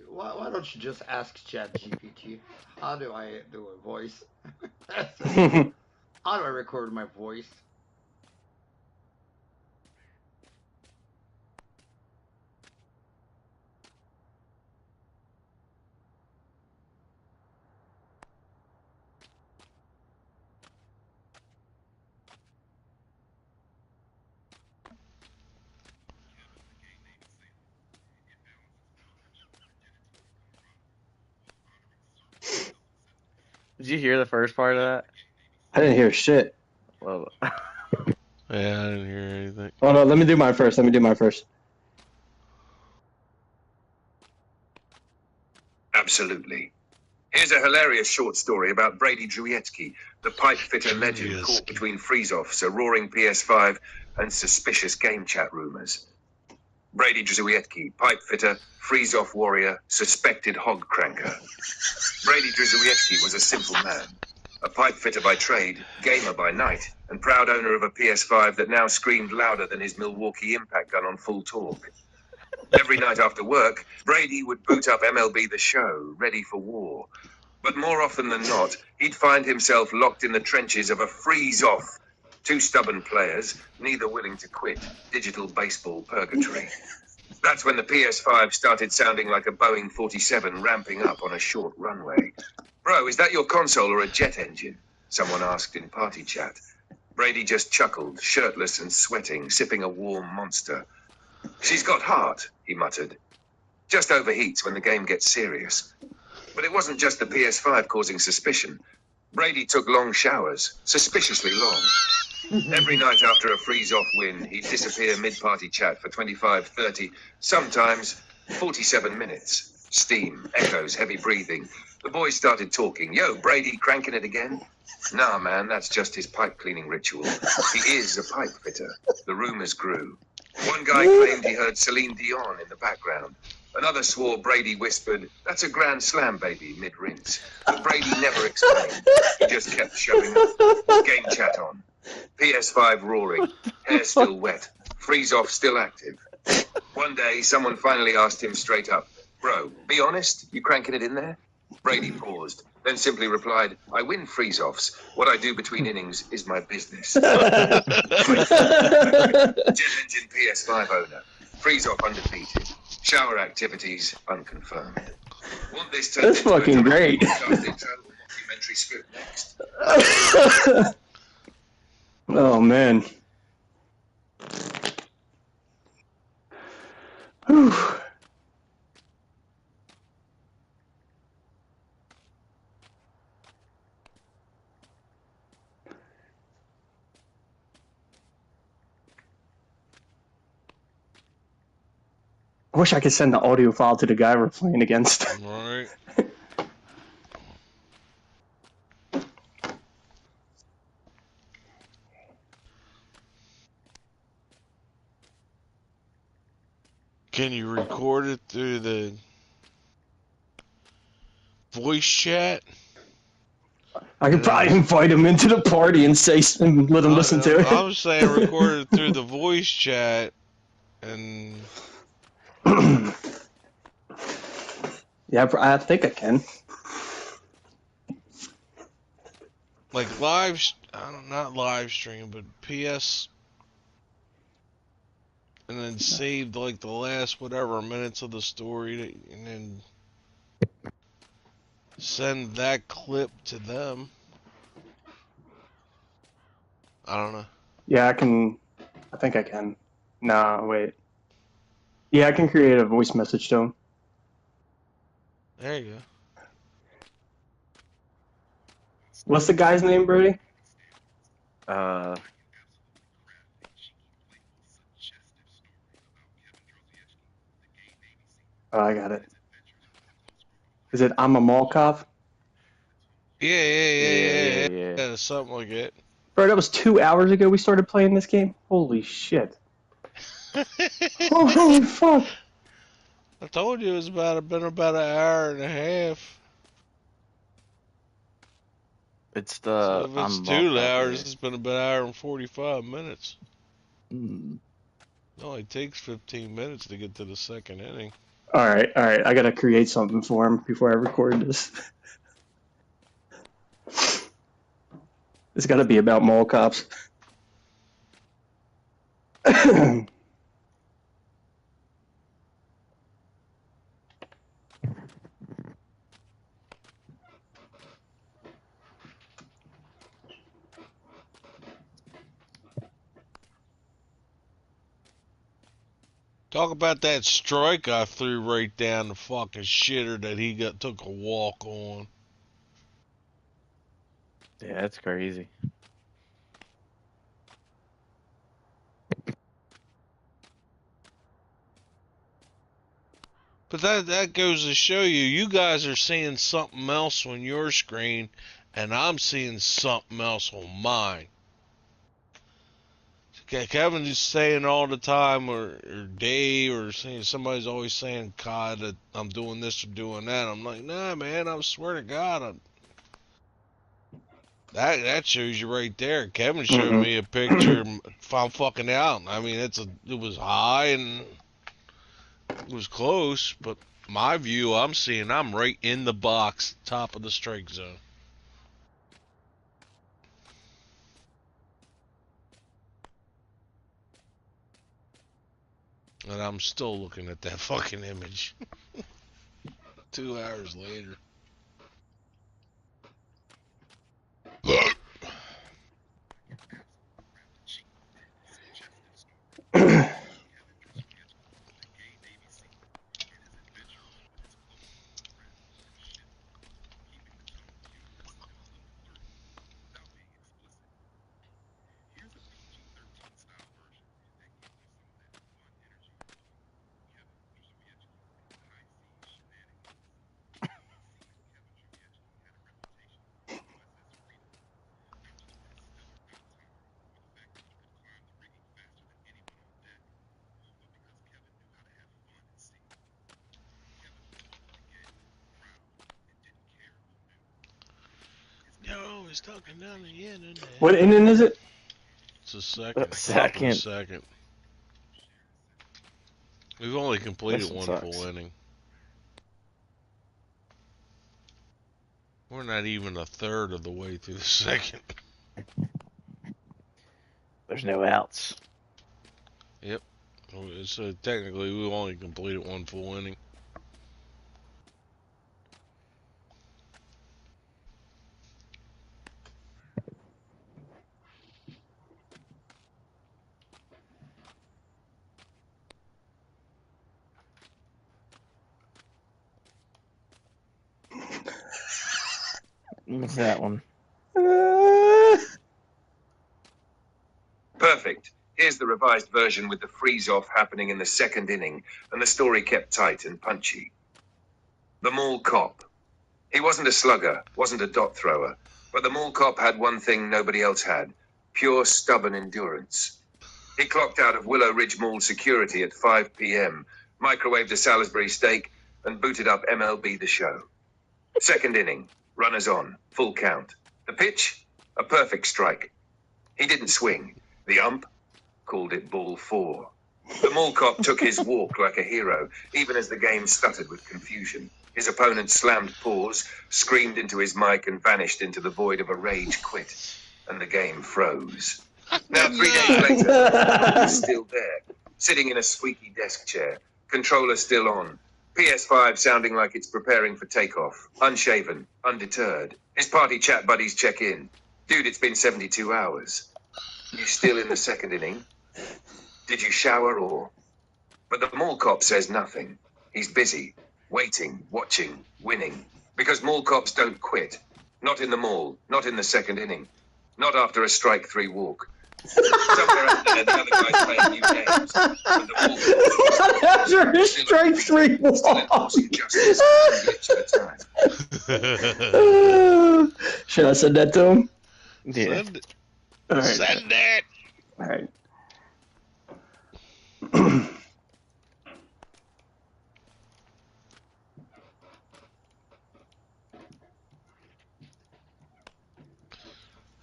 Why don't you just ask ChatGPT? How do I do a voice? How do I record my voice? Did you hear the first part of that? I didn't hear shit. Well, Yeah, I didn't hear anything. Oh no, let me do mine first. Absolutely. Here's a hilarious short story about Brady Druietsky, the pipe fitter legend caught between freeze-offs, a roaring PS5, and suspicious game chat rumors. Brady Druietsky, pipe fitter, freeze-off warrior, suspected hog cranker. Brady Druietsky was a simple man, a pipe fitter by trade, gamer by night, and proud owner of a PS5 that now screamed louder than his Milwaukee impact gun on full torque. Every night after work, Brady would boot up MLB The Show, ready for war. But more often than not, he'd find himself locked in the trenches of a freeze-off. Two stubborn players, neither willing to quit. Digital baseball purgatory. That's when the PS5 started sounding like a Boeing 47 ramping up on a short runway. Bro, is that your console or a jet engine? Someone asked in party chat. Brady just chuckled, shirtless and sweating, sipping a warm Monster. She's got heart, he muttered. Just overheats when the game gets serious. But it wasn't just the PS5 causing suspicion. Brady took long showers, suspiciously long. Every night after a freeze-off win, he'd disappear mid-party chat for 25, 30, sometimes 47 minutes. Steam, echoes, heavy breathing. The boys started talking. Yo, Brady cranking it again? Nah, man, that's just his pipe cleaning ritual. He is a pipe fitter. The rumors grew. One guy claimed he heard Celine Dion in the background. Another swore Brady whispered, "That's a grand slam, baby," mid-rinse. But Brady never explained. He just kept showing up. Game chat on. PS5 roaring. Hair still wet. Freeze-off still active. One day, someone finally asked him straight up, "Bro, be honest, you cranking it in there?" Brady paused, then simply replied, "I win freeze-offs. What I do between innings is my business." Jet engine PS5 owner. Freeze-off undefeated. Shower activities unconfirmed. Want this That's fucking great. Documentary script next. Oh man. Whew. I wish I could send the audio file to the guy we're playing against. Right. Can you record it through the voice chat? I could probably invite him into the party and say and let him listen to it. I was saying record it through the voice chat and... Yeah, I think I can. Like not live stream, but PS, and then saved like the last whatever minutes of the story, and then send that clip to them. I don't know. Yeah, I can. I think I can. Nah, wait. Yeah, I can create a voice message to him. There you go. What's the guy's name, Brody? Oh, I got it. Is it Amamalkov? Yeah, something like it. Bro, that was 2 hours ago we started playing this game? Holy shit. Holy fuck. I told you it was been about an hour and a half. It's the... So if it's 2 hours, it's been about an hour and 45 minutes. Mm. It only takes 15 minutes to get to the second inning. Alright. I gotta create something for him before I record this. It's got to be about mall cops. Talk about that strike I threw right down the fucking shitter that he took a walk on. Yeah, that's crazy. But that goes to show you guys are seeing something else on your screen, and I'm seeing something else on mine. Kevin is saying all the time, or Dave, or saying somebody's always saying, God, that I'm doing this or doing that. I'm like, nah, man, I swear to God, that shows you right there. Kevin showed me a picture. If I'm fucking out, I mean, it was high and it was close, but my view, I'm seeing I'm right in the box, top of the strike zone. And I'm still looking at that fucking image. 2 hours later. Yo, he's talking down the end. What inning is it? It's a second. Second. We've only completed one full inning. We're not even a third of the way through the second. There's no outs. Yep. So technically, we've only completed one full inning. What's that one? Perfect. Here's the revised version with the freeze-off happening in the second inning, and the story kept tight and punchy. The mall cop. He wasn't a slugger, wasn't a dot thrower, but the mall cop had one thing nobody else had: pure stubborn endurance. He clocked out of Willow Ridge Mall security at 5 p.m., microwaved a Salisbury steak, and booted up MLB The Show. Second inning, runners on, full count. The pitch? A perfect strike. He didn't swing. The ump called it ball 4. The mall cop took his walk like a hero, even as the game stuttered with confusion. His opponent slammed pause, screamed into his mic, and vanished into the void of a rage quit. And the game froze. Now, 3 days later, the is still there, sitting in a squeaky desk chair, controller still on, PS5 sounding like it's preparing for takeoff, unshaven, undeterred. His party chat buddies check in. Dude, it's been 72 hours. You still in the second inning? Did you shower or? But the mall cop says nothing. He's busy, waiting, watching, winning. Because mall cops don't quit. Not in the mall, not in the second inning. Not after a strike 3 walk. Somewhere out there, the other guy's playing new games. But the mall not after a strike 3 walk. Still enforcing justice Should I send that to him? Yeah. Send it. All right. Send it. All right.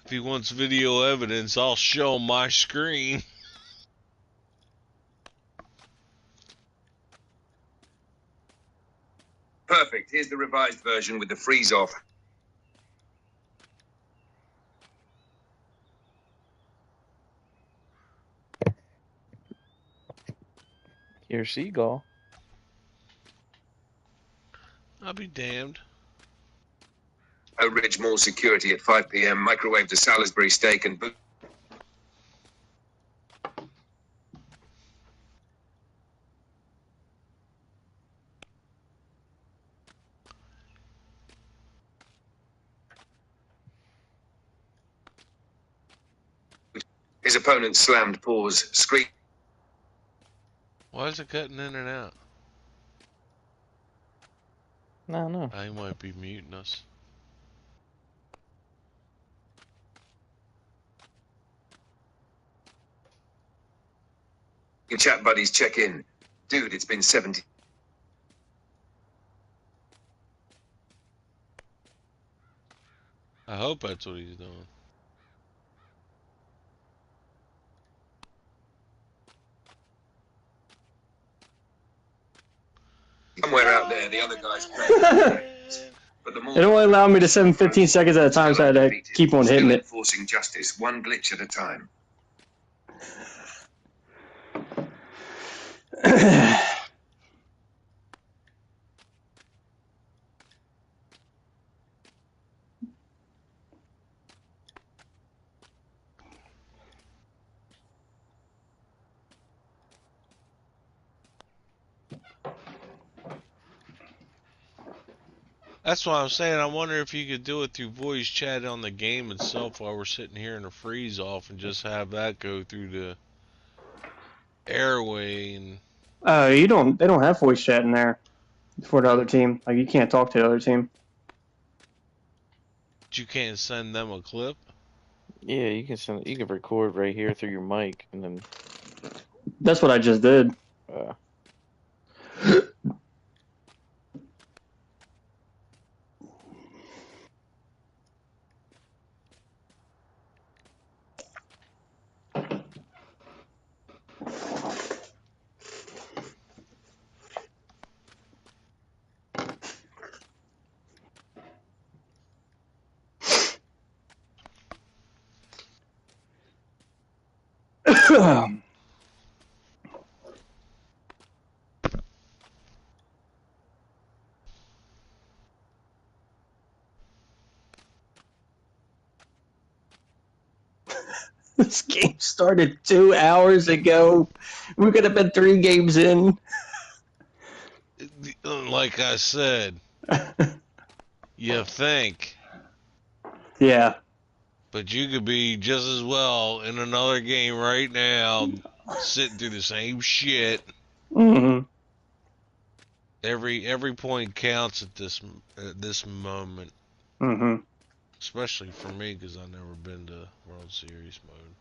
If he wants video evidence, I'll show him my screen. Perfect. Here's the revised version with the freeze-off. You're a seagull. I'll be damned. Oak Ridge Mall security at 5 p.m. Microwaved a Salisbury steak and his opponent slammed paws, screamed. Why is it cutting in and out? No. I might be muting us. Your chat buddies check in. Dude, it's been 70. I hope that's what he's doing. Somewhere out there, the other guy's playing. But the It only allowed me to send 15 seconds at a time, so I had to keep on hitting it. Enforcing justice, one glitch at a time. That's what I'm saying. I wonder if you could do it through voice chat on the game itself while we're sitting here in a freeze off and just have that go through the airway and. They don't have voice chat in there for the other team. Like, you can't talk to the other team. You can't send them a clip? Yeah, you can record right here through your mic and then. That's what I just did. This game started 2 hours ago. We could have been 3 games in. Like I said, you think. Yeah. But you could be just as well in another game right now, sitting through the same shit. Mm-hmm. Every point counts at this moment. Mm-hmm. Especially for me, because I've never been to World Series mode.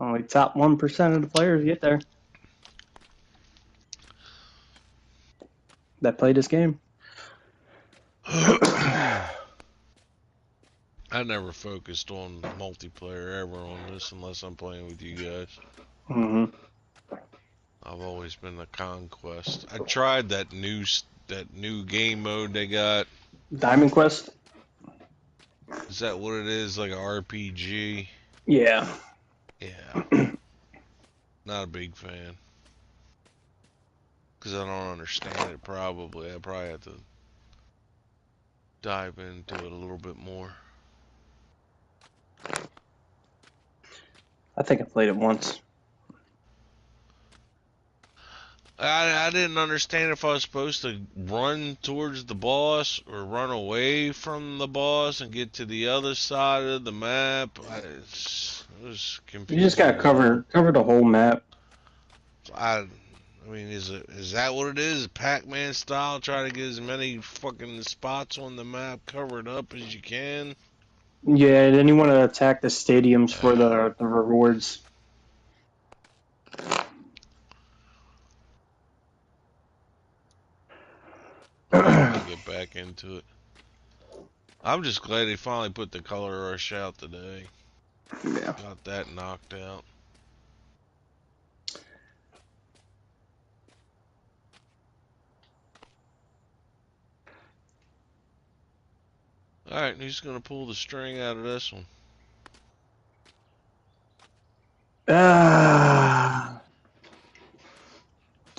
Only top 1% of the players get there that play this game. I never focused on multiplayer ever on this unless I'm playing with you guys. Mm-hmm. I've always been the Conquest. I tried that new game mode they got. Diamond Quest? Is that what it is? Like an RPG? Yeah. Yeah. Not a big fan. Because I don't understand it probably. I probably have to dive into it a little bit more. I think I played it once. I didn't understand if I was supposed to run towards the boss or run away from the boss and get to the other side of the map. It was confusing. You just gotta cover the whole map. I mean, is that what it is? Pac-Man style? Try to get as many fucking spots on the map covered up as you can? Yeah, then you want to attack the stadiums for the rewards. I'll get back into it. I'm just glad they finally put the color rush out today. Yeah. Got that knocked out. Alright, who's going to pull the string out of this one?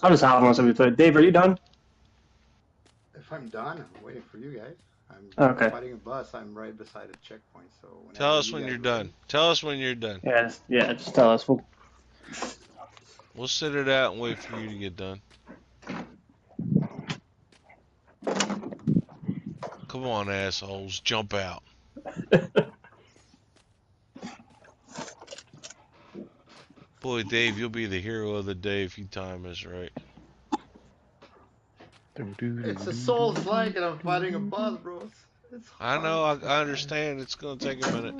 I'll just hop on something to it. Dave, are you done? If I'm done, I'm waiting for you guys. I'm fighting a bus. I'm right beside a checkpoint. So tell us when you're done. Tell us when you're done. Yeah, just tell us. We'll sit it out and wait for you to get done. Come on, assholes, jump out. Boy, Dave, you'll be the hero of the day if you time this right. It's a Souls-like and I'm fighting a boss, bro. I know, I understand. It's going to take a minute.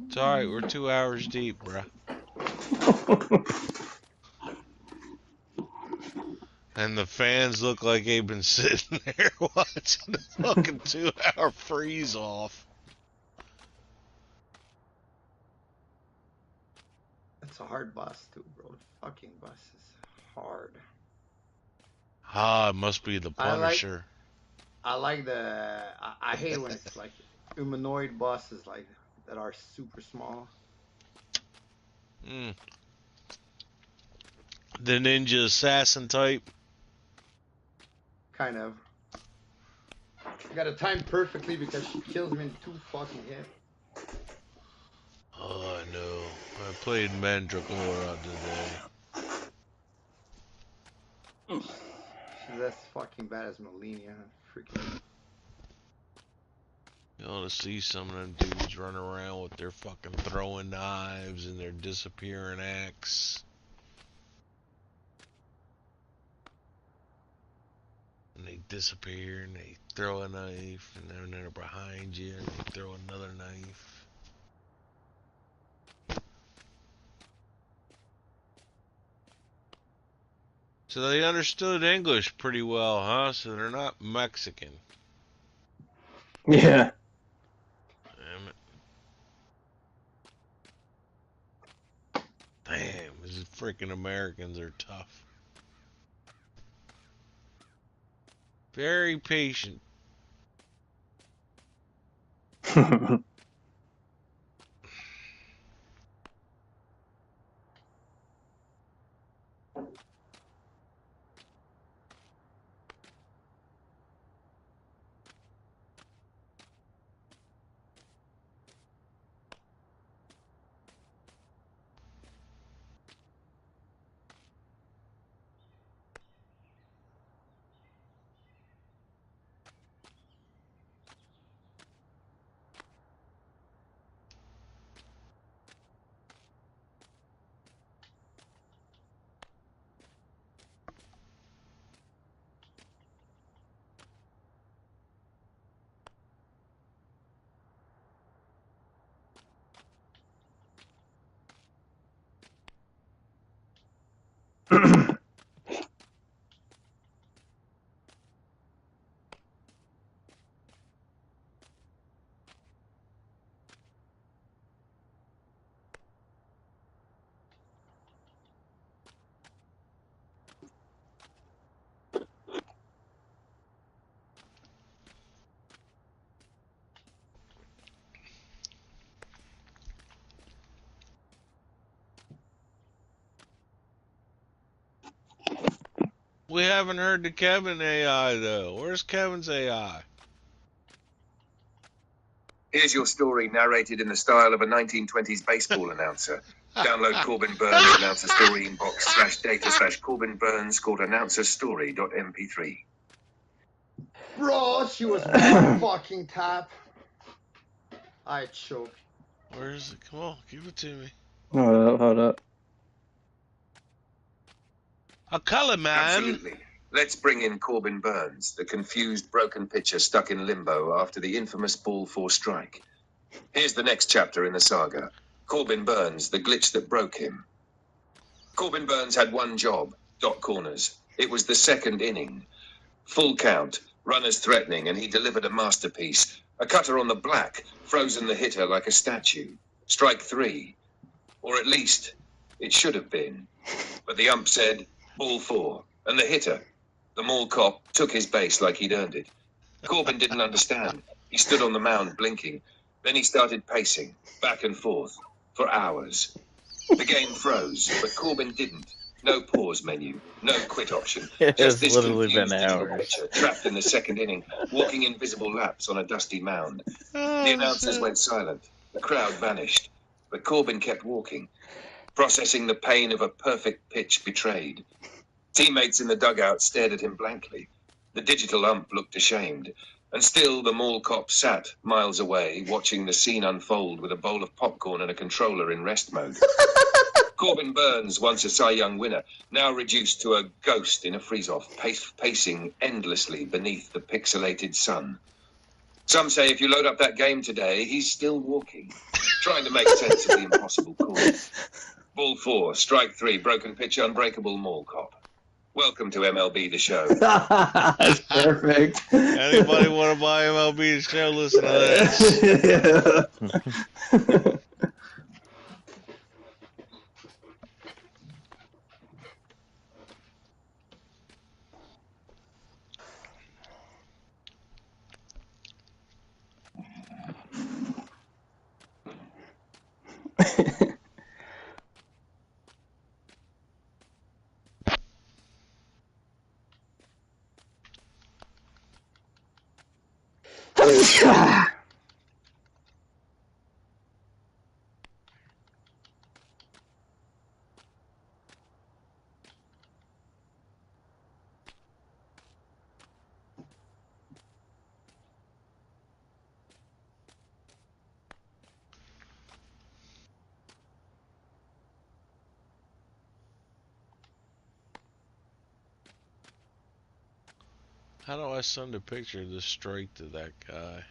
It's alright, we're 2 hours deep, bruh. And the fans look like they've been sitting there watching the fucking 2-hour freeze off. It's a hard boss too, bro. The fucking boss is hard. Ah, it must be the Punisher. I hate when it's like humanoid bosses like that are super small. The ninja assassin type. Kind of. I got it timed perfectly because she kills me in 2 fucking hits. Oh, I know. I played Mandragora today. She's as fucking bad as Melina. Freaking. You ought to see some of them dudes run around with their fucking throwing knives and their disappearing axe. And they disappear and they throw a knife and then they're behind you and they throw another knife. So they understood English pretty well, huh? So they're not Mexican. Yeah. Damn it. Damn, these freaking Americans are tough. Very patient. We haven't heard the Kevin AI, though. Where's Kevin's AI? Here's your story narrated in the style of a 1920s baseball announcer. Download Corbin Burns announcer story inbox /data/Corbin Burns called announcerstory.mp3. Bro, she was fucking tap. I choke. Where is it? Come on, give it to me. Hold up. A color man. Absolutely. Let's bring in Corbin Burns, the confused, broken pitcher stuck in limbo after the infamous Ball 4 strike. Here's the next chapter in the saga. Corbin Burns, the glitch that broke him. Corbin Burns had one job, dot corners. It was the second inning. Full count, runners threatening, and he delivered a masterpiece. A cutter on the black, frozen the hitter like a statue. Strike 3. Or at least, it should have been. But the ump said, Ball 4, and the hitter, the mall cop, took his base like he'd earned it. Corbin didn't understand. He stood on the mound blinking. Then he started pacing, back and forth, for hours. The game froze, but Corbin didn't. No pause menu, no quit option. It Just has this literally been confused digital hours. picture trapped in the second inning, walking invisible laps on a dusty mound. The announcers went silent. The crowd vanished. But Corbin kept walking, processing the pain of a perfect pitch betrayed. Teammates in the dugout stared at him blankly. The digital ump looked ashamed. And still the mall cop sat miles away, watching the scene unfold with a bowl of popcorn and a controller in rest mode. Corbin Burns, once a Cy Young winner, now reduced to a ghost in a freeze-off, pacing endlessly beneath the pixelated sun. Some say if you load up that game today, he's still walking, trying to make sense of the impossible call. Ball 4, strike 3, broken pitch, unbreakable mall cop. Welcome to MLB The Show. That's perfect. Anybody want to buy MLB The Show? Listen to this. How do I send a picture of this straight to that guy?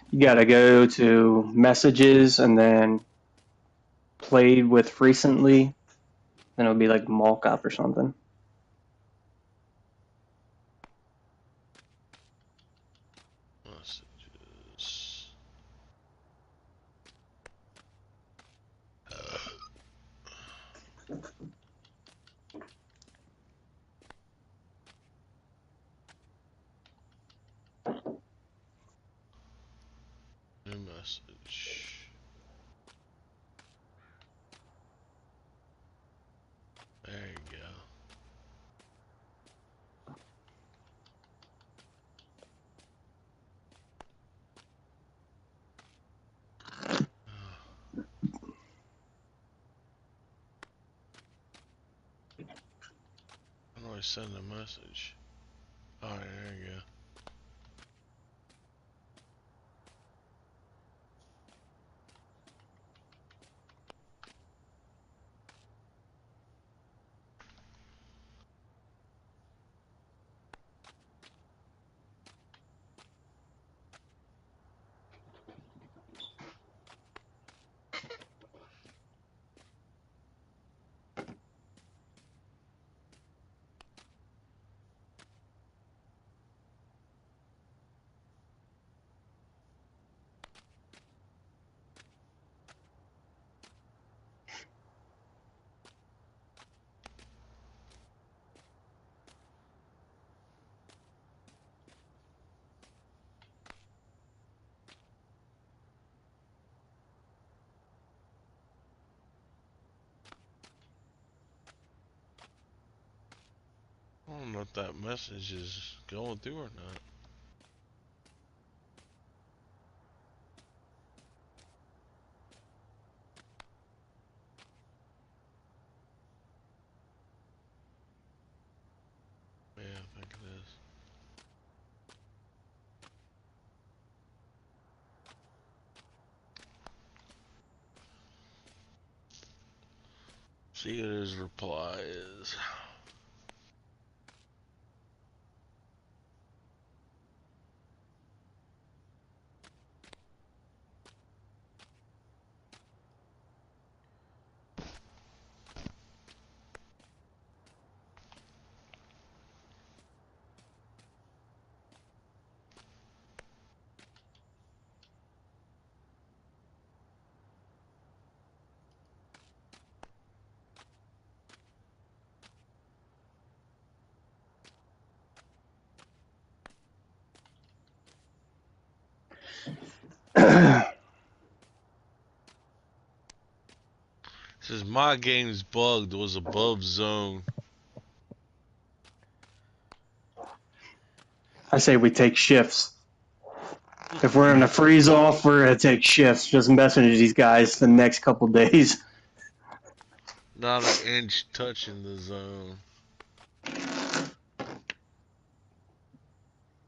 You gotta go to messages and then played with recently. Then it'll be like Mall Cop or something. Messages. New message. There you go. How do I send a message? Alright, there you go. I don't know if that message is going through or not. Yeah, I think it is. See what his reply is. This is my game's bugged was above zone. I say we take shifts. If we're in a freeze off, we're gonna take shifts. Just messing with these guys the next couple days. Not an inch touching the zone.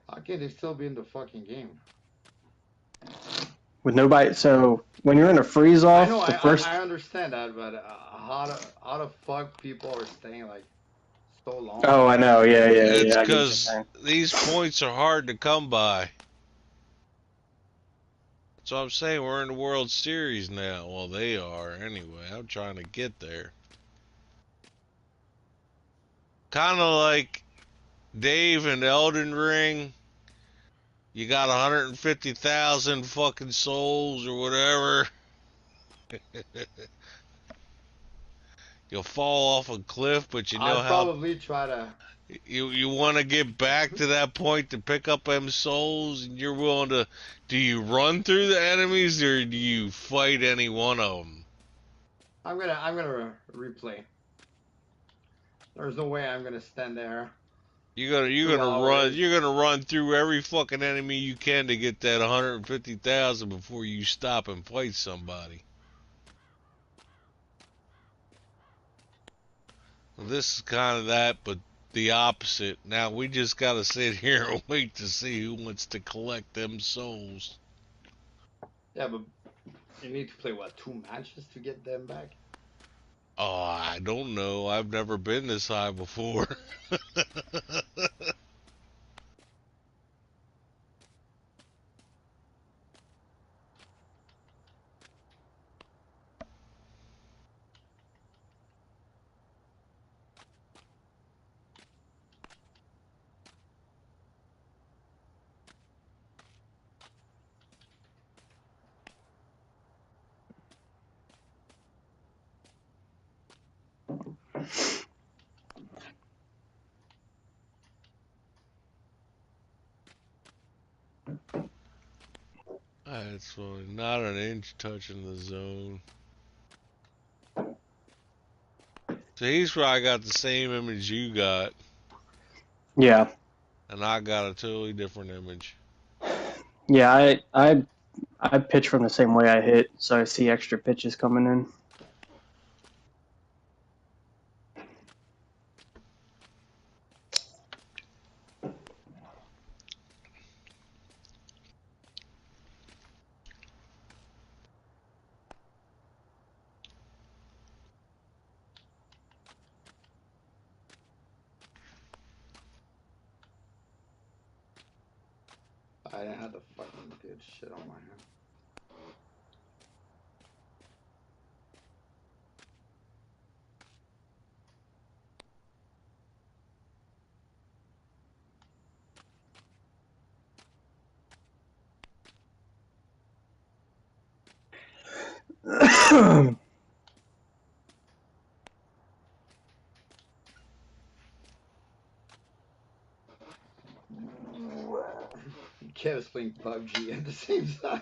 How can they still be in the fucking game? With nobody, so when you're in a freeze off, I understand that, but how the fuck people are staying like so long? Oh, I know, yeah. It's because these points are hard to come by. So I'm saying we're in the World Series now. Well, they are anyway. I'm trying to get there. Kind of like Dave and Elden Ring. You got 150,000 fucking souls or whatever. You'll fall off a cliff, but you know I'll probably try to. You want to get back to that point to pick up them souls, and you're willing to. Do you run through the enemies or do you fight any one of them? I'm gonna replay. There's no way I'm gonna stand there. You're gonna run through every fucking enemy you can to get that 150,000 before you stop and fight somebody. Well, this is kind of that, but the opposite. Now we just gotta sit here and wait to see who wants to collect them souls. Yeah, but you need to play what, 2 matches to get them back? Oh, I don't know. I've never been this high before. That's fine. Not an inch touching the zone. So he's probably got the same image you got. Yeah. And I got a totally different image. Yeah, I pitch from the same way I hit, so I see extra pitches coming in. I didn't have the fucking good shit on my hand. Kev's playing PUBG at the same time.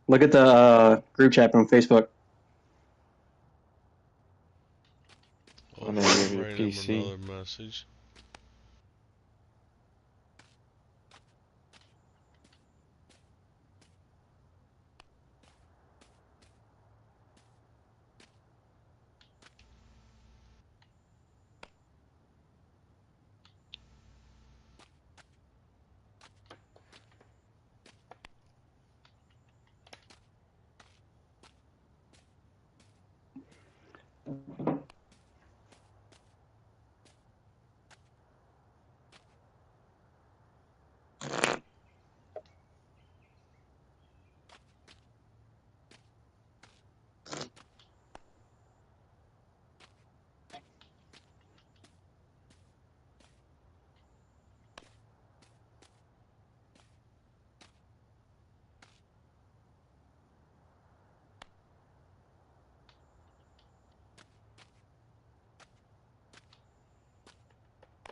Look at the group chat on Facebook. I'm gonna give you PC. Another message.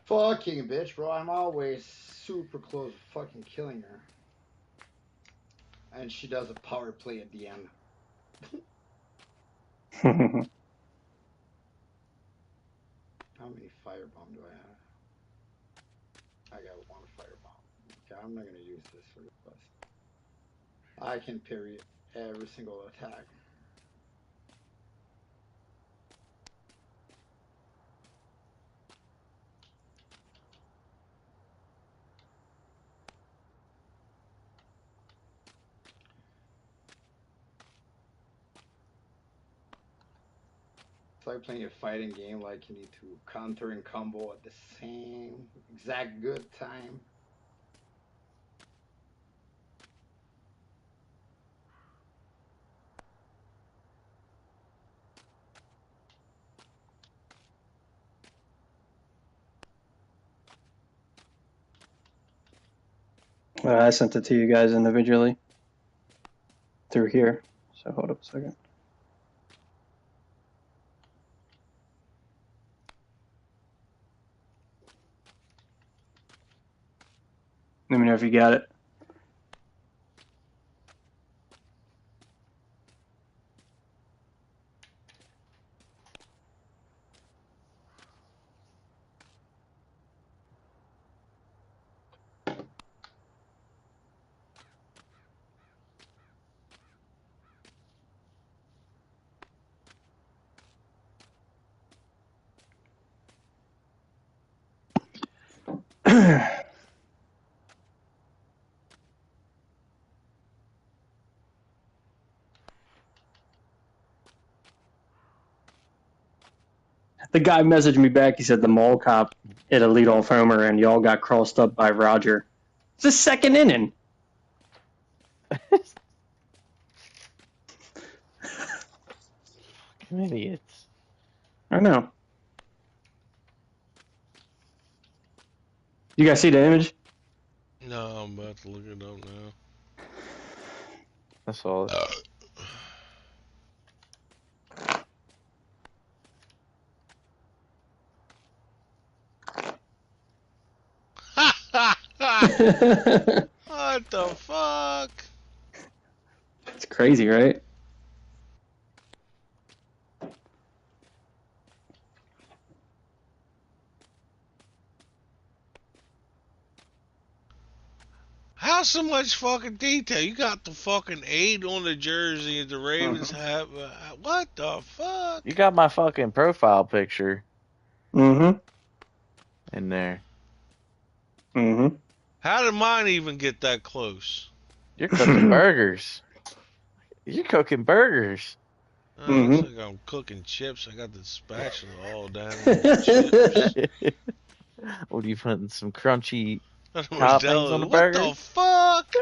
Fucking bitch, bro. I'm always super close to fucking killing her. And she does a power play at the end. How many firebomb do I have? I got one firebomb. Okay, I'm not gonna use this for the bust. I can parry every single attack. It's like playing a fighting game, like you need to counter and combo at the same exact good time. I sent it to you guys individually through here. So hold up a second. Let me know if you got it. The guy messaged me back. He said the mall cop hit a leadoff homer and y'all got crossed up by Roger. It's the second inning. Idiots. I know. You guys see the image? No, I'm about to look it up now. I saw it. What the fuck? It's crazy, right? How so much fucking detail? You got the fucking 8 on the jersey and the Ravens have. What the fuck? You got my fucking profile picture. Mm-hmm. In there. Mm-hmm. How did mine even get that close? You're cooking burgers. You're cooking burgers. Looks like I'm cooking chips. I got the spatula all down in the chips. What are you putting? Some crunchy toppings on the burger? What the fuck?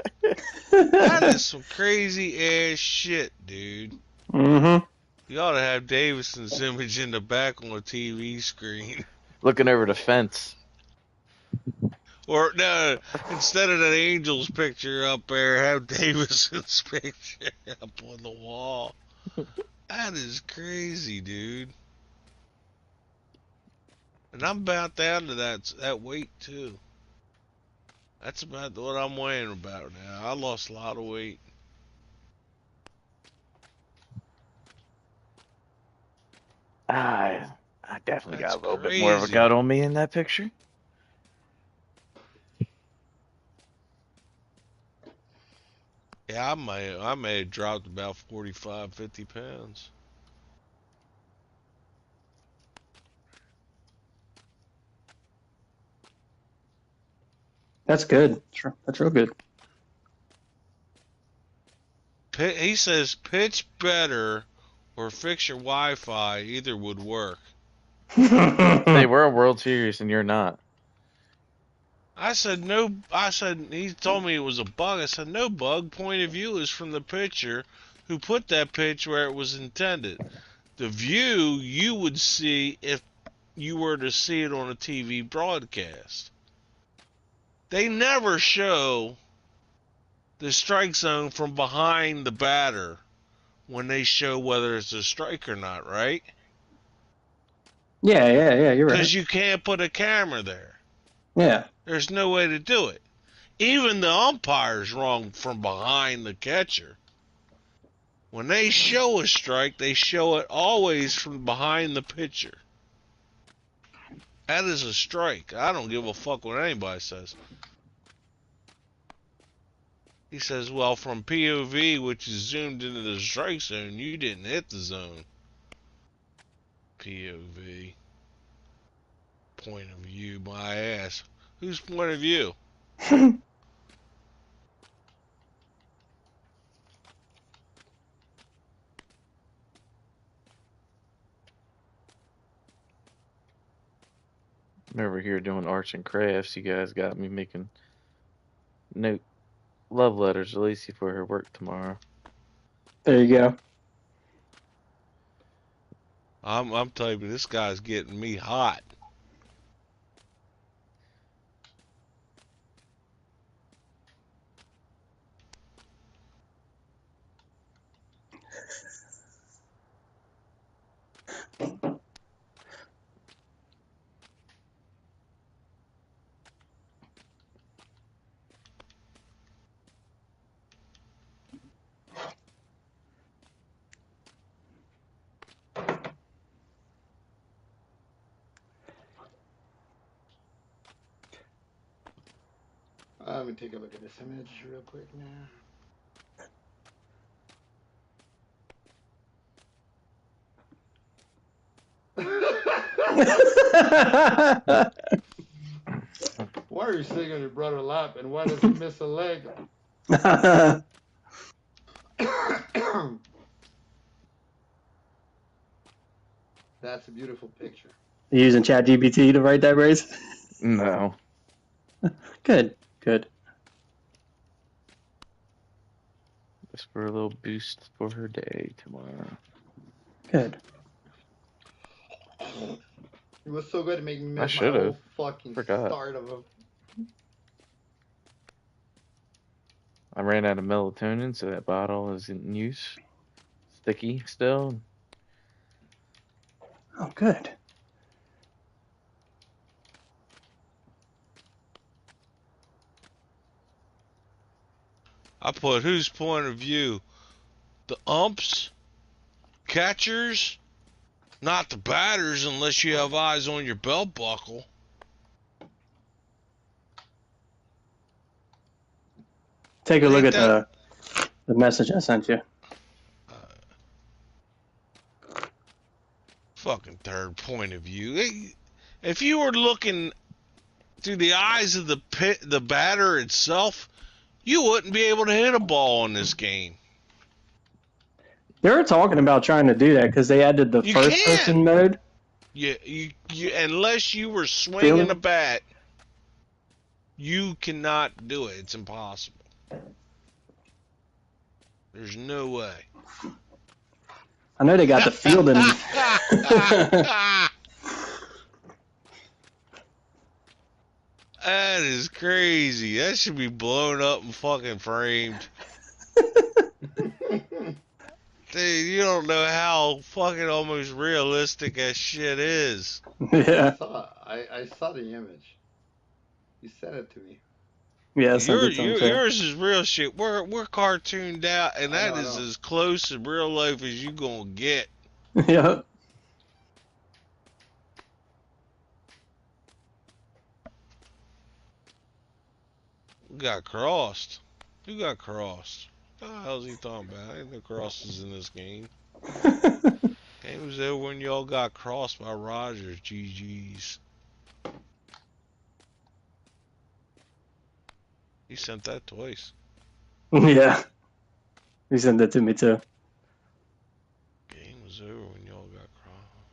That is some crazy ass shit, dude. Mm-hmm. You ought to have Davison's image in the back on the TV screen. Looking over the fence. Or, no, instead of that Angels picture up there, have Davison's picture up on the wall. That is crazy, dude. And I'm about down to that weight, too. That's about what I'm weighing about now. I lost a lot of weight. I definitely That's got a little crazy. bit more of a gut on me in that picture. Yeah, I may have dropped about 45, 50 pounds. That's good. That's real good. He says pitch better or fix your Wi-Fi. Either would work. They were a World Series and you're not. I said no. I said he told me it was a bug. I said no bug. Point of view is from the pitcher who put that pitch where it was intended. The view you would see if you were to see it on a TV broadcast. They never show the strike zone from behind the batter when they show whether it's a strike or not, right? Yeah, you're right. Because you can't put a camera there. Yeah. There's no way to do it. Even the umpire's wrong from behind the catcher. When they show a strike, they show it always from behind the pitcher. That is a strike. I don't give a fuck what anybody says. He says, well, from POV, which is zoomed into the strike zone, you didn't hit the zone. POV. Point of view, my ass. Whose point of view? I'm over here doing arts and crafts. You guys got me making love letters to Lacey for her work tomorrow. There you go. I'm telling you, this guy's getting me hot. Let me take a look at this image real quick now. Why are you sitting on your brother's lap, and why does he miss a leg? That's a beautiful picture. You using ChatGPT to write that, Brace? No. Good, good. Just for a little boost for her day tomorrow. Good. It was so good to make me miss I my whole fucking forgot. start of a... I ran out of melatonin, so that bottle is in use. Sticky still. Oh, good. I put whose point of view? The umps? Catchers? Not the batters unless you have eyes on your belt buckle. Take a look at the message I sent you. Fucking third point of view. If you were looking through the eyes of the batter itself, you wouldn't be able to hit a ball in this game. They were talking about trying to do that because they added the first-person mode. Yeah, you unless you were swinging a bat, you cannot do it. It's impossible. There's no way. I know they got the fielding. That is crazy. That should be blown up and fucking framed. Dude, you don't know how fucking almost realistic that shit is. Yeah. I saw the image. You sent it to me. Yeah, yours is real shit. We're cartooned out, and that is as close to real life as you gonna get. Yeah. Who got crossed? Who got crossed? What the hell is he talking about? Ain't no crosses in this game. Game was there when y'all got crossed by Rogers. GG's. He sent that twice. Yeah. He sent that to me too. Game was over when y'all got crossed.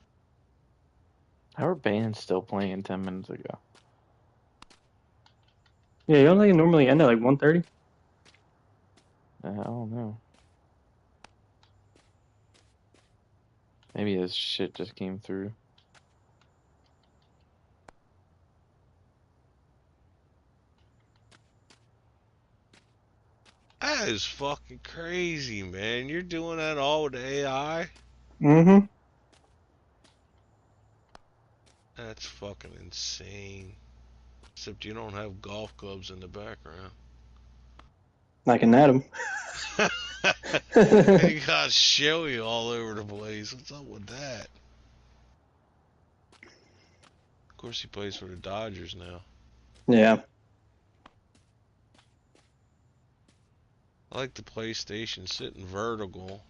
How are bands still playing 10 minutes ago? Yeah, you don't think it normally end at like 1:30? I don't know. Maybe his shit just came through. That is fucking crazy, man. You're doing that all with AI? Mm-hmm. That's fucking insane. Except you don't have golf clubs in the background. I can add them. You got Shelly all over the place. What's up with that? Of course, he plays for the Dodgers now. Yeah. I like the PlayStation sitting vertical.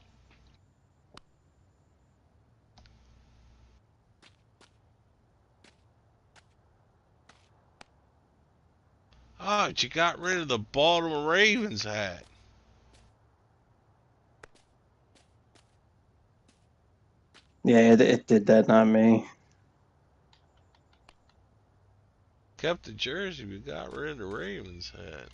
Oh, you got rid of the Baltimore Ravens hat. Yeah, it did that, not me. Kept the jersey, but got rid of the Ravens hat.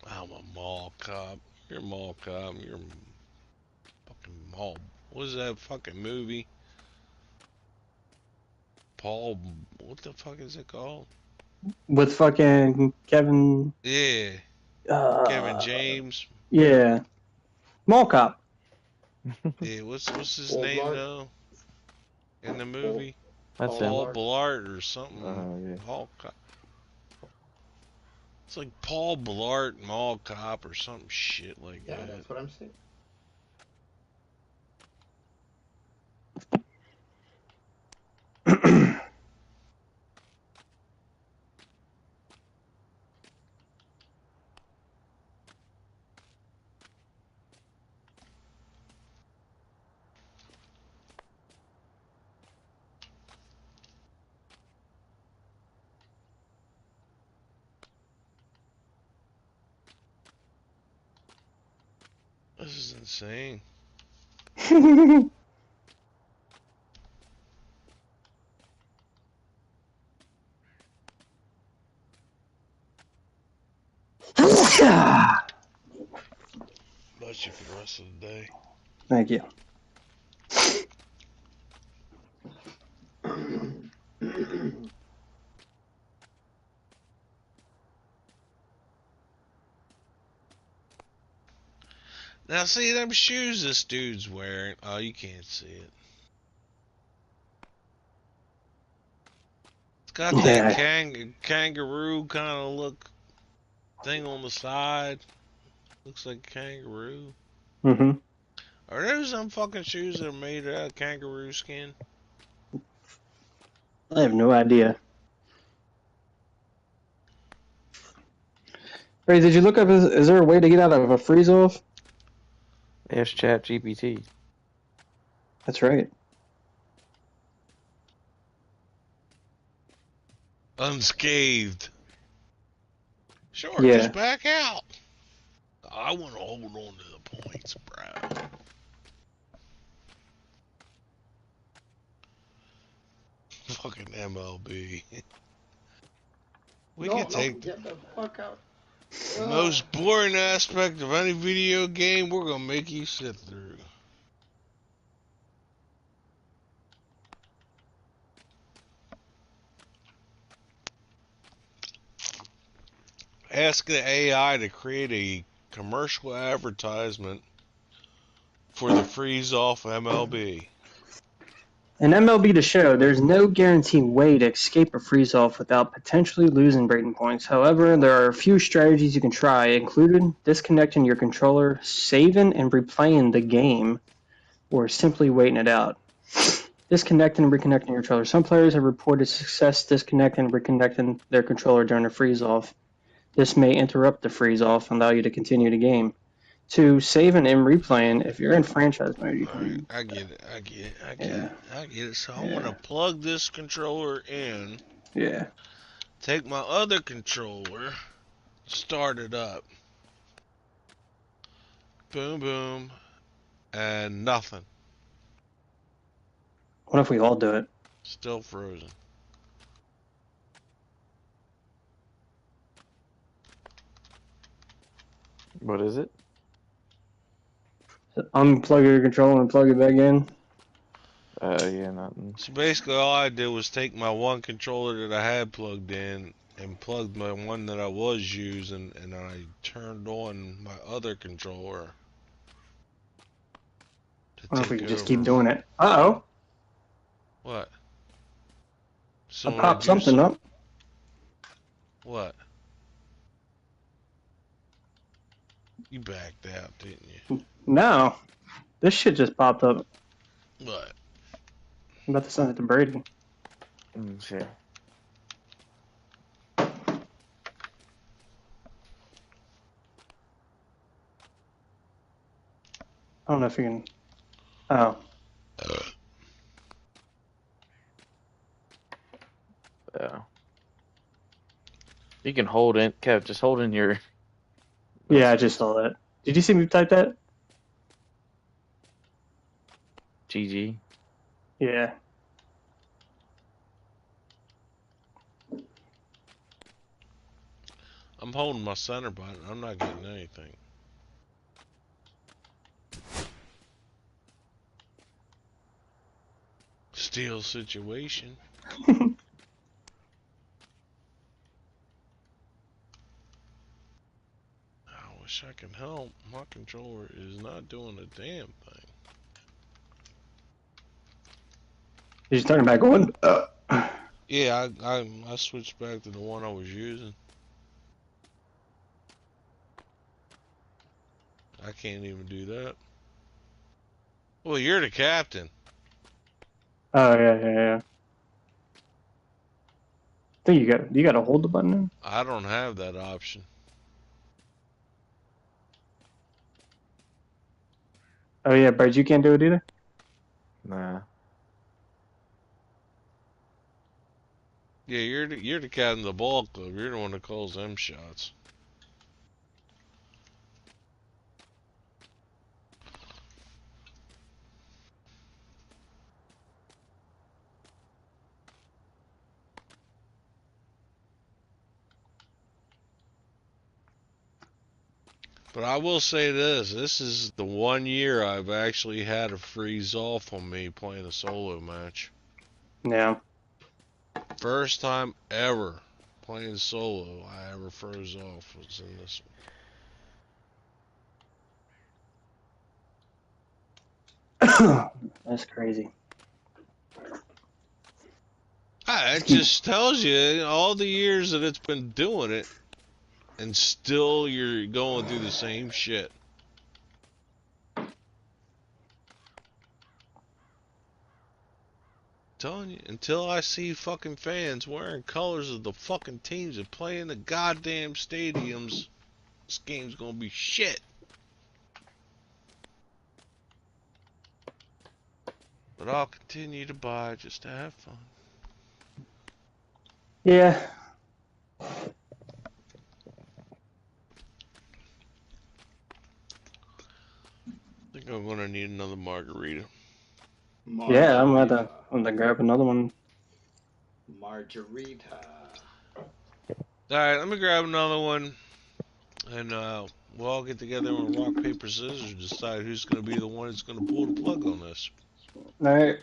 I'm a mall cop. You're a mall cop. You're a fucking mall. What is that fucking movie? Paul, what the fuck is it called? With fucking Kevin. Yeah. Kevin James. Yeah. Mall Cop. Yeah, what's his name though? In the movie? That's Paul Blart or something. Yeah. Mall Cop. It's like Paul Blart Mall Cop or some shit like that. Yeah, that's what I'm saying. This is insane. Bless you for the rest of the day. Thank you. Now see them shoes this dude's wearing. Oh, you can't see it. It's got that kangaroo kind of look thing on the side. Looks like a kangaroo. Mm-hmm. Are those some fucking shoes that are made out of kangaroo skin? I have no idea. Ray, did you look up, is there a way to get out of a freeze-off? Ask ChatGPT. That's right. Unscathed. Sure, Yeah. just back out. I want to hold on to the points, bro. Fucking MLB. We can take get the fuck out. The most boring aspect of any video game, we're gonna make you sit through. Ask the AI to create a commercial advertisement for the freeze-off MLB. In MLB The Show, there's no guaranteed way to escape a freeze-off without potentially losing rating points. However, there are a few strategies you can try, including disconnecting your controller, saving and replaying the game, or simply waiting it out. Disconnecting and reconnecting your controller. Some players have reported success disconnecting and reconnecting their controller during a freeze-off. This may interrupt the freeze-off and allow you to continue the game. 2, saving and replaying. If you're in franchise mode, you can... I get it. So I'm going to plug this controller in. Yeah. Take my other controller, start it up. Boom, boom. And nothing. What if we all do it? Still frozen. What is it? Unplug your controller and plug it back in. Yeah, nothing. So basically, all I did was take my one controller that I had plugged in and plugged my one that I was using, and I turned on my other controller to I don't know if we take can just over. keep doing it. Uh-oh. What? I popped something up. What? You backed out, didn't you? No. This shit just popped up. What? I'm about to send it to Brady. See. I don't know if you can. Oh. Yeah. You can hold in, Kev. Just hold in your. Yeah, I just saw that. Did you see me type that? GG. Yeah. I'm holding my center button. I'm not getting anything. Steal situation. I wish I could help. My controller is not doing a damn thing. Did you turn it back on? Yeah, I switched back to the one I was using. I can't even do that. Well, you're the captain. Oh yeah. I think you got to hold the button in. I don't have that option. Oh yeah, Brad, you can't do it either. Nah. Yeah, you're the captain of the ball club. You're the one that calls them shots. But I will say this is the 1 year I've actually had a freeze off on me playing a solo match. Yeah. First time ever playing solo I ever froze off was in this one. That's crazy. It just tells you all the years that it's been doing it, and still you're going through the same shit. Telling you, until I see fucking fans wearing colors of the fucking teams that play in the goddamn stadiums, this game's gonna be shit. But I'll continue to buy just to have fun. Yeah. I think I'm gonna need another margarita. Yeah, I'm gonna grab another one. Margarita. Alright, let me grab another one. And we'll all get together on rock, paper, scissors and decide who's going to be the one that's going to pull the plug on this. Alright.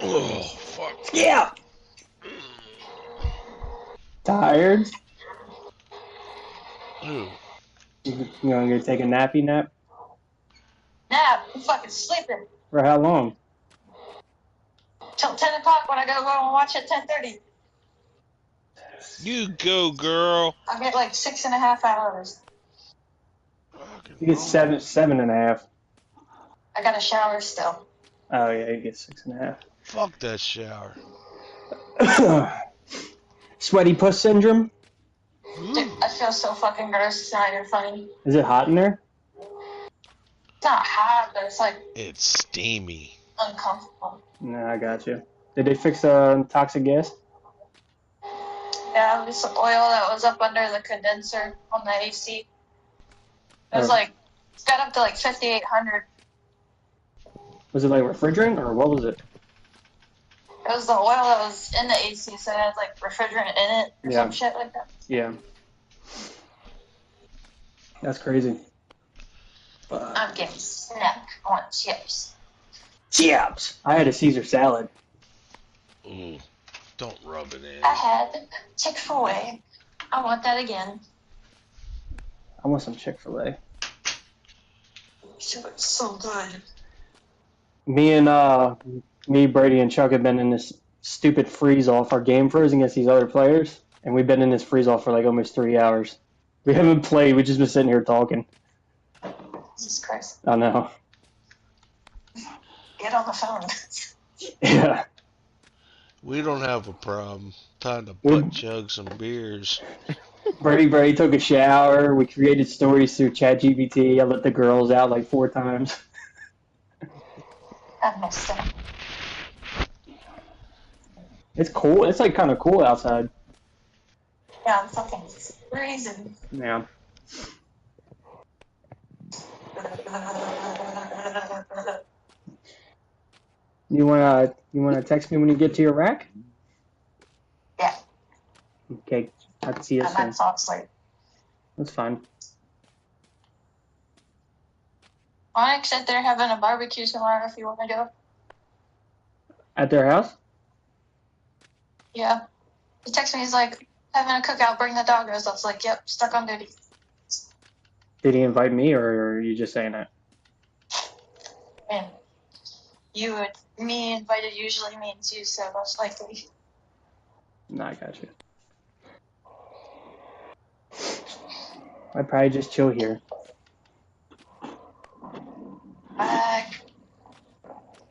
Oh, fuck. Yeah! Tired? Ooh. You gonna go take a nappy nap? Nap? I'm fucking sleeping. For how long? Till 10 o'clock when I go home and watch at 10:30. You go, girl. I get like 6.5 hours. You get 7.5. I got a shower still. Oh yeah, you get 6.5. Fuck that shower. Sweaty puss syndrome? Dude, I feel so fucking gross. It's not even funny. Is it hot in there? It's not hot, but it's like It's steamy. uncomfortable. No, I got you. Did they fix the toxic gas? Yeah, this oil that was up under the condenser on the AC. It was it's got up to like 5,800. Was it like refrigerant or what was it? It was the oil that was in the AC, so it had like refrigerant in it or some shit like that. Yeah. That's crazy. I'm getting snapped want chips. Chips. I had a Caesar salad. Ooh, don't rub it in. I had Chick-fil-A. I want that again. I want some Chick-fil-A. It's so good. Me, Brady, and Chuck have been in this stupid freeze-off. Our game froze against these other players, and we've been in this freeze-off for like almost 3 hours. We haven't played. We've just been sitting here talking. Jesus Christ. I know. Get on the phone. Yeah. We don't have a problem. Time to butt chug some beers. Brady took a shower. We created stories through ChatGPT. I let the girls out like 4 times. I missed it. It's cool. It's like kind of cool outside. Yeah, I'm fucking freezing. Yeah. You wanna text me when you get to your rack? Yeah. Okay. I'll see you I'm soon. at Fox Lake. That's fine. Onyx said they're having a barbecue tomorrow if you want to go. At their house? Yeah. He texted me, he's like, having a cookout, bring the doggos. I was like, yep, stuck on duty. Did he invite me, or are you just saying that? And me invited usually means you, so most likely. No, I got you. I'd probably just chill here.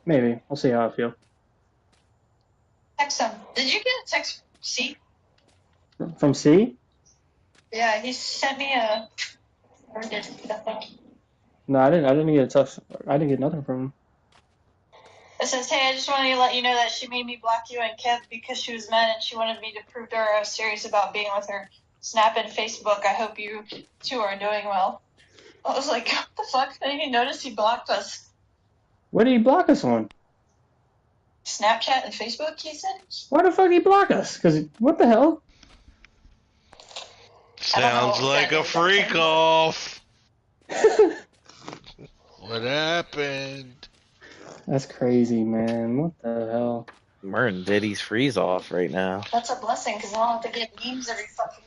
Maybe. We'll see how I feel. Text him. Did you get a text from C? From C? Yeah, he sent me a... Or did nothing. No, I didn't get a tough... I didn't get nothing from him. It says, hey, I just wanted to let you know that she made me block you and Kev because she was mad and she wanted me to prove to her I was serious about being with her. Snap and Facebook. I hope you two are doing well. I was like, what the fuck? I didn't even notice he blocked us. What did he block us on? Snapchat and Facebook, he said? Why the fuck did he block us? Because, what the hell? Sounds like a freak off. What happened? That's crazy, man. What the hell? We're in Diddy's freeze off right now. That's a blessing because I don't have to get memes every fucking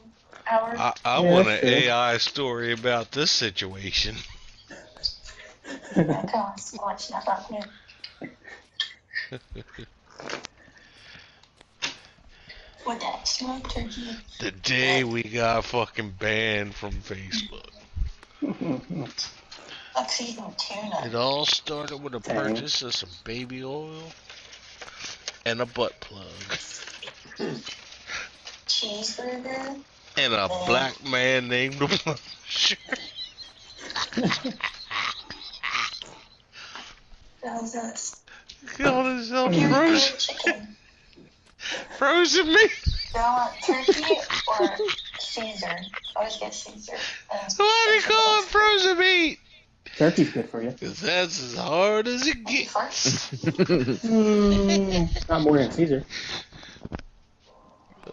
hour. I want an AI story about this situation. Come on, watch that up here. What that smoked turkey? The day we got fucking banned from Facebook. Fuck's eating tuna. It all started with a purchase of some baby oil and a butt plug. Cheeseburger. And a black man named the Punisher. That was us. Called himself frozen chicken. Frozen meat. Do I want turkey or Caesar? I always get Caesar. Why do you call it frozen meat? Turkey's good for you. Because that's as hard as it gets. Not more than Caesar.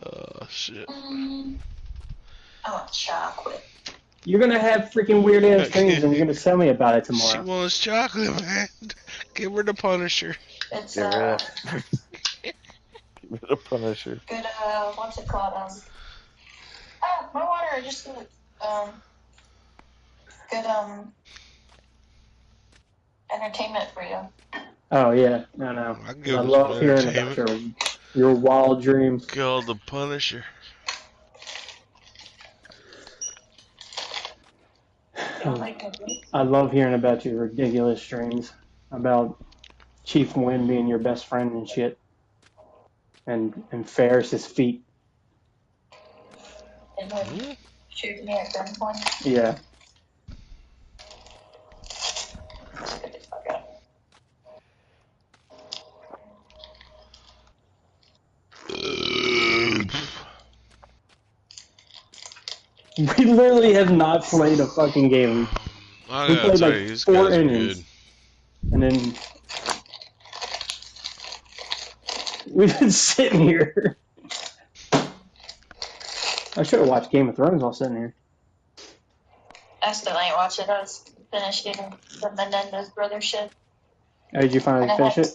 Oh, shit. I want chocolate. You're going to have freaking weird ass dreams and you're going to tell me about it tomorrow. She wants chocolate, man. Give her the Punisher. It's, Give her the Punisher. Good, what's it called? My water, I just good, entertainment for you. Oh, yeah. No. I love hearing about your wild dreams. Called the Punisher. I love hearing about your ridiculous dreams about Chief Wynn being your best friend and shit, and Ferris's feet. And then shoot me at gunpoint. Yeah. We literally have not played a fucking game. We played like 4 innings. Good. And then we've been sitting here. I should have watched Game of Thrones while sitting here. I still ain't watching us. finish getting the Menendez brother shit. Oh, did you finally finish it?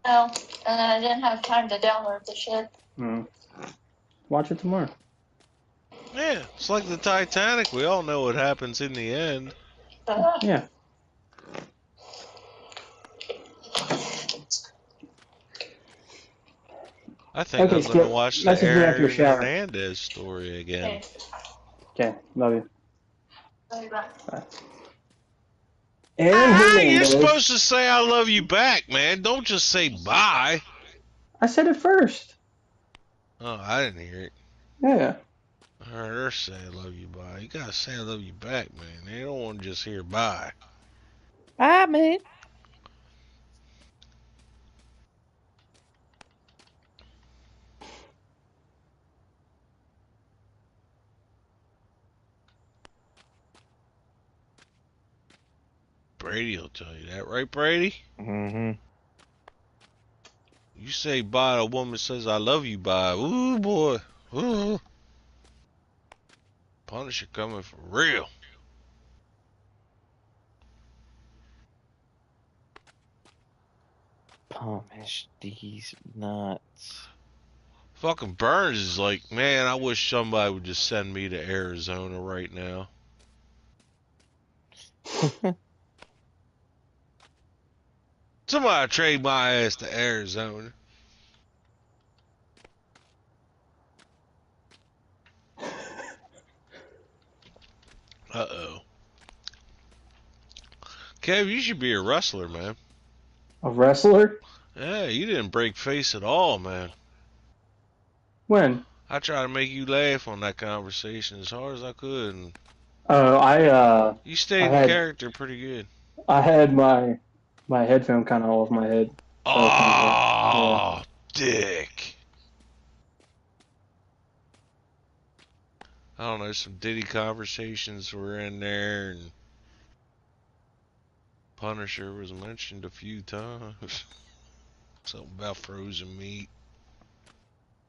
No, and then I didn't have time to download the shit. Watch it tomorrow. Yeah, it's like the Titanic. We all know what happens in the end. Yeah. I think I'm going to watch the Aaron Hernandez story again. Okay, love you. Love you back. Bye. Aaron Hernandez. You're supposed to say I love you back, man. Don't just say bye. I said it first. Oh, I didn't hear it. Yeah. I heard her say I love you bye. You gotta say I love you back, man. They don't want to just hear bye. Bye, man. Brady will tell you that, right, Brady? Mm-hmm. You say bye, a woman says I love you bye. Ooh, boy. Ooh. Punisher coming for real. Punish these nuts. Fucking Burns is like, man, I wish somebody would just send me to Arizona right now. Somebody trade my ass to Arizona. Uh-oh. Kev, you should be a wrestler, man. A wrestler? Yeah, you didn't break face at all, man. When? I tried to make you laugh on that conversation as hard as I could. And you stayed in character pretty good. I had my headphone kind of off my head. Oh, dick. I don't know, some Diddy conversations were in there, and Punisher was mentioned a few times. Something about frozen meat.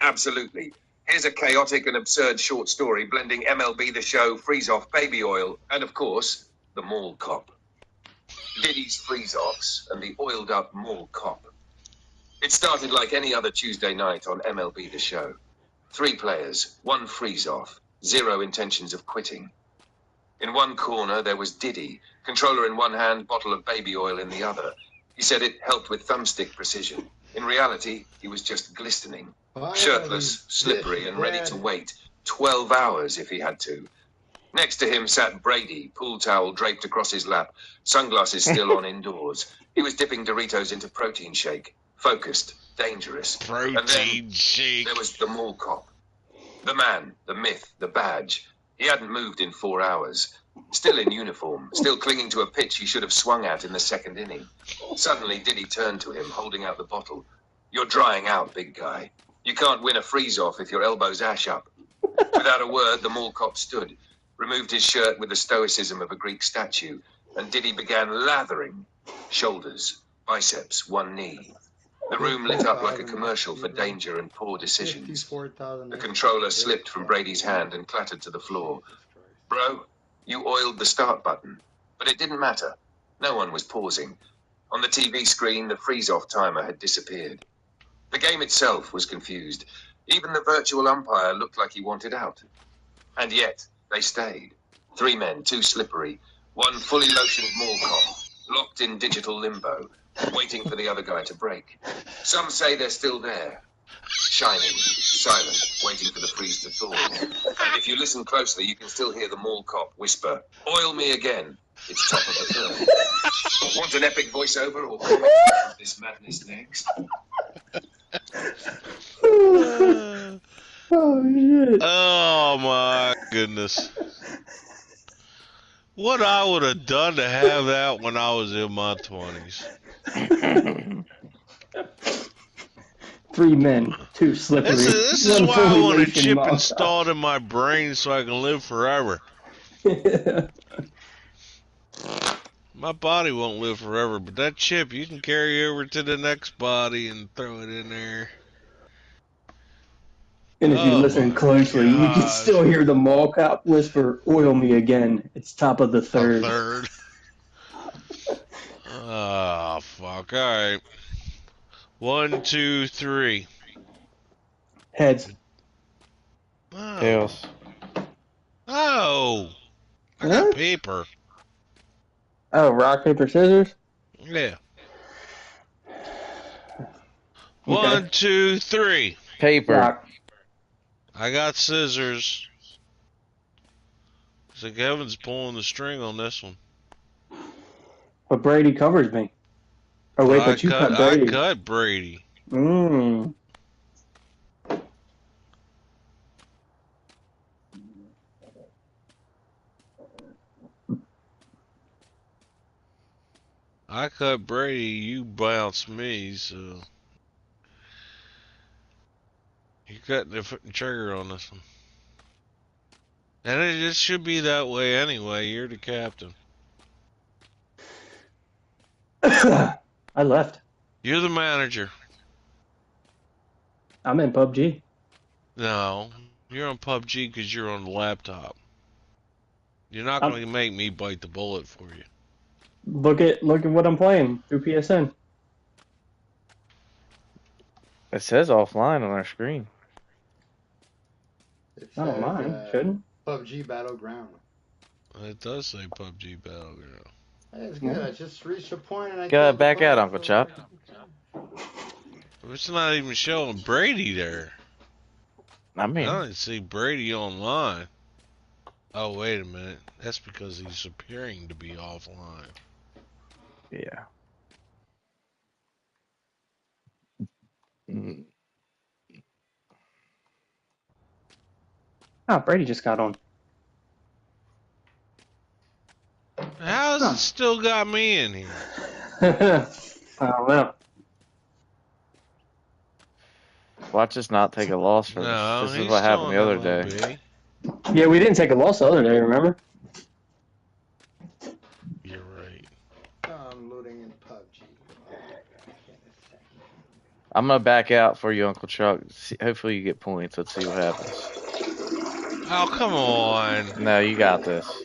Absolutely. Here's a chaotic and absurd short story blending MLB The Show, Freeze-Off, Baby Oil, and of course, the Mall Cop. Diddy's Freeze-Offs and the oiled-up Mall Cop. It started like any other Tuesday night on MLB The Show. 3 players, 1 freeze-off, 0 intentions of quitting. In one corner, there was Diddy, controller in one hand, bottle of baby oil in the other. He said it helped with thumbstick precision. In reality, he was just glistening. Shirtless, slippery, and ready to wait 12 hours if he had to. Next to him sat Brady, pool towel draped across his lap, sunglasses still on indoors. He was dipping Doritos into protein shake. Focused, dangerous. Protein shake. There was the Mall Cop. The man, the myth, the badge. He hadn't moved in 4 hours. Still in uniform, still clinging to a pitch he should have swung at in the second inning. Suddenly, Diddy turned to him, holding out the bottle. You're drying out, big guy. You can't win a freeze-off if your elbow's ash up. Without a word, the Mall Cop stood, removed his shirt with the stoicism of a Greek statue, and Diddy began lathering. Shoulders, biceps, one knee. The room lit up like a commercial for danger and poor decisions. The controller slipped from Brady's hand and clattered to the floor. Bro, you oiled the start button, but it didn't matter. No one was pausing. On the TV screen, the freeze-off timer had disappeared. The game itself was confused. Even the virtual umpire looked like he wanted out. And yet, they stayed. 3 men, 2 slippery, 1 fully lotioned Mall Cop, locked in digital limbo, waiting for the other guy to break. Some say they're still there, shining, silent, waiting for the freeze to thaw. And if you listen closely, you can still hear the Mall Cop whisper, "Oil me again. It's top of the third." Want an epic voiceover or comment on this madness next? Oh, shit. Oh, my goodness. What I would have done to have that when I was in my 20s. 3 men, 2 slippery. This is why I want a chip installed in my brain so I can live forever. My body won't live forever, but that chip you can carry over to the next body and throw it in there. And if you listen closely, you can still hear the mall cop whisper, "Oil me again." It's top of the third. Oh, fuck. All right. 1, 2, 3. Heads. Oh. Tails. Oh. I got paper. Oh, rock, paper, scissors? Yeah. 1, 2, 3. Paper. Rock. I got scissors. So Kevin's pulling the string on this one. But Brady covers me. Oh, wait, but you cut Brady. I cut Brady. I cut Brady, you bounce me, so you're cutting the trigger on this one. And it just should be that way anyway. You're the captain. I left. You're the manager. I'm in PUBG. No, you're on PUBG because you're on the laptop. You're not going to make me bite the bullet for you. Look at what I'm playing through PSN. It says offline on our screen. Not on mine, shouldn't? PUBG Battleground. It does say PUBG Battleground. Hey, it's good. I just reached a point and I got back out, Uncle Chop. It's not even showing Brady there. I don't see Brady online. Oh, wait a minute. That's because he's appearing to be offline. Yeah. Oh, Brady just got on. How's it still got me in here? I don't know. Watch us not take a loss for this. This is what happened the other day. Yeah, we didn't take a loss the other day, remember? You're right. I'm loading in PUBG. I'm going to back out for you, Uncle Chuck. Hopefully you get points. Let's see what happens. Oh, come on. No, you got this.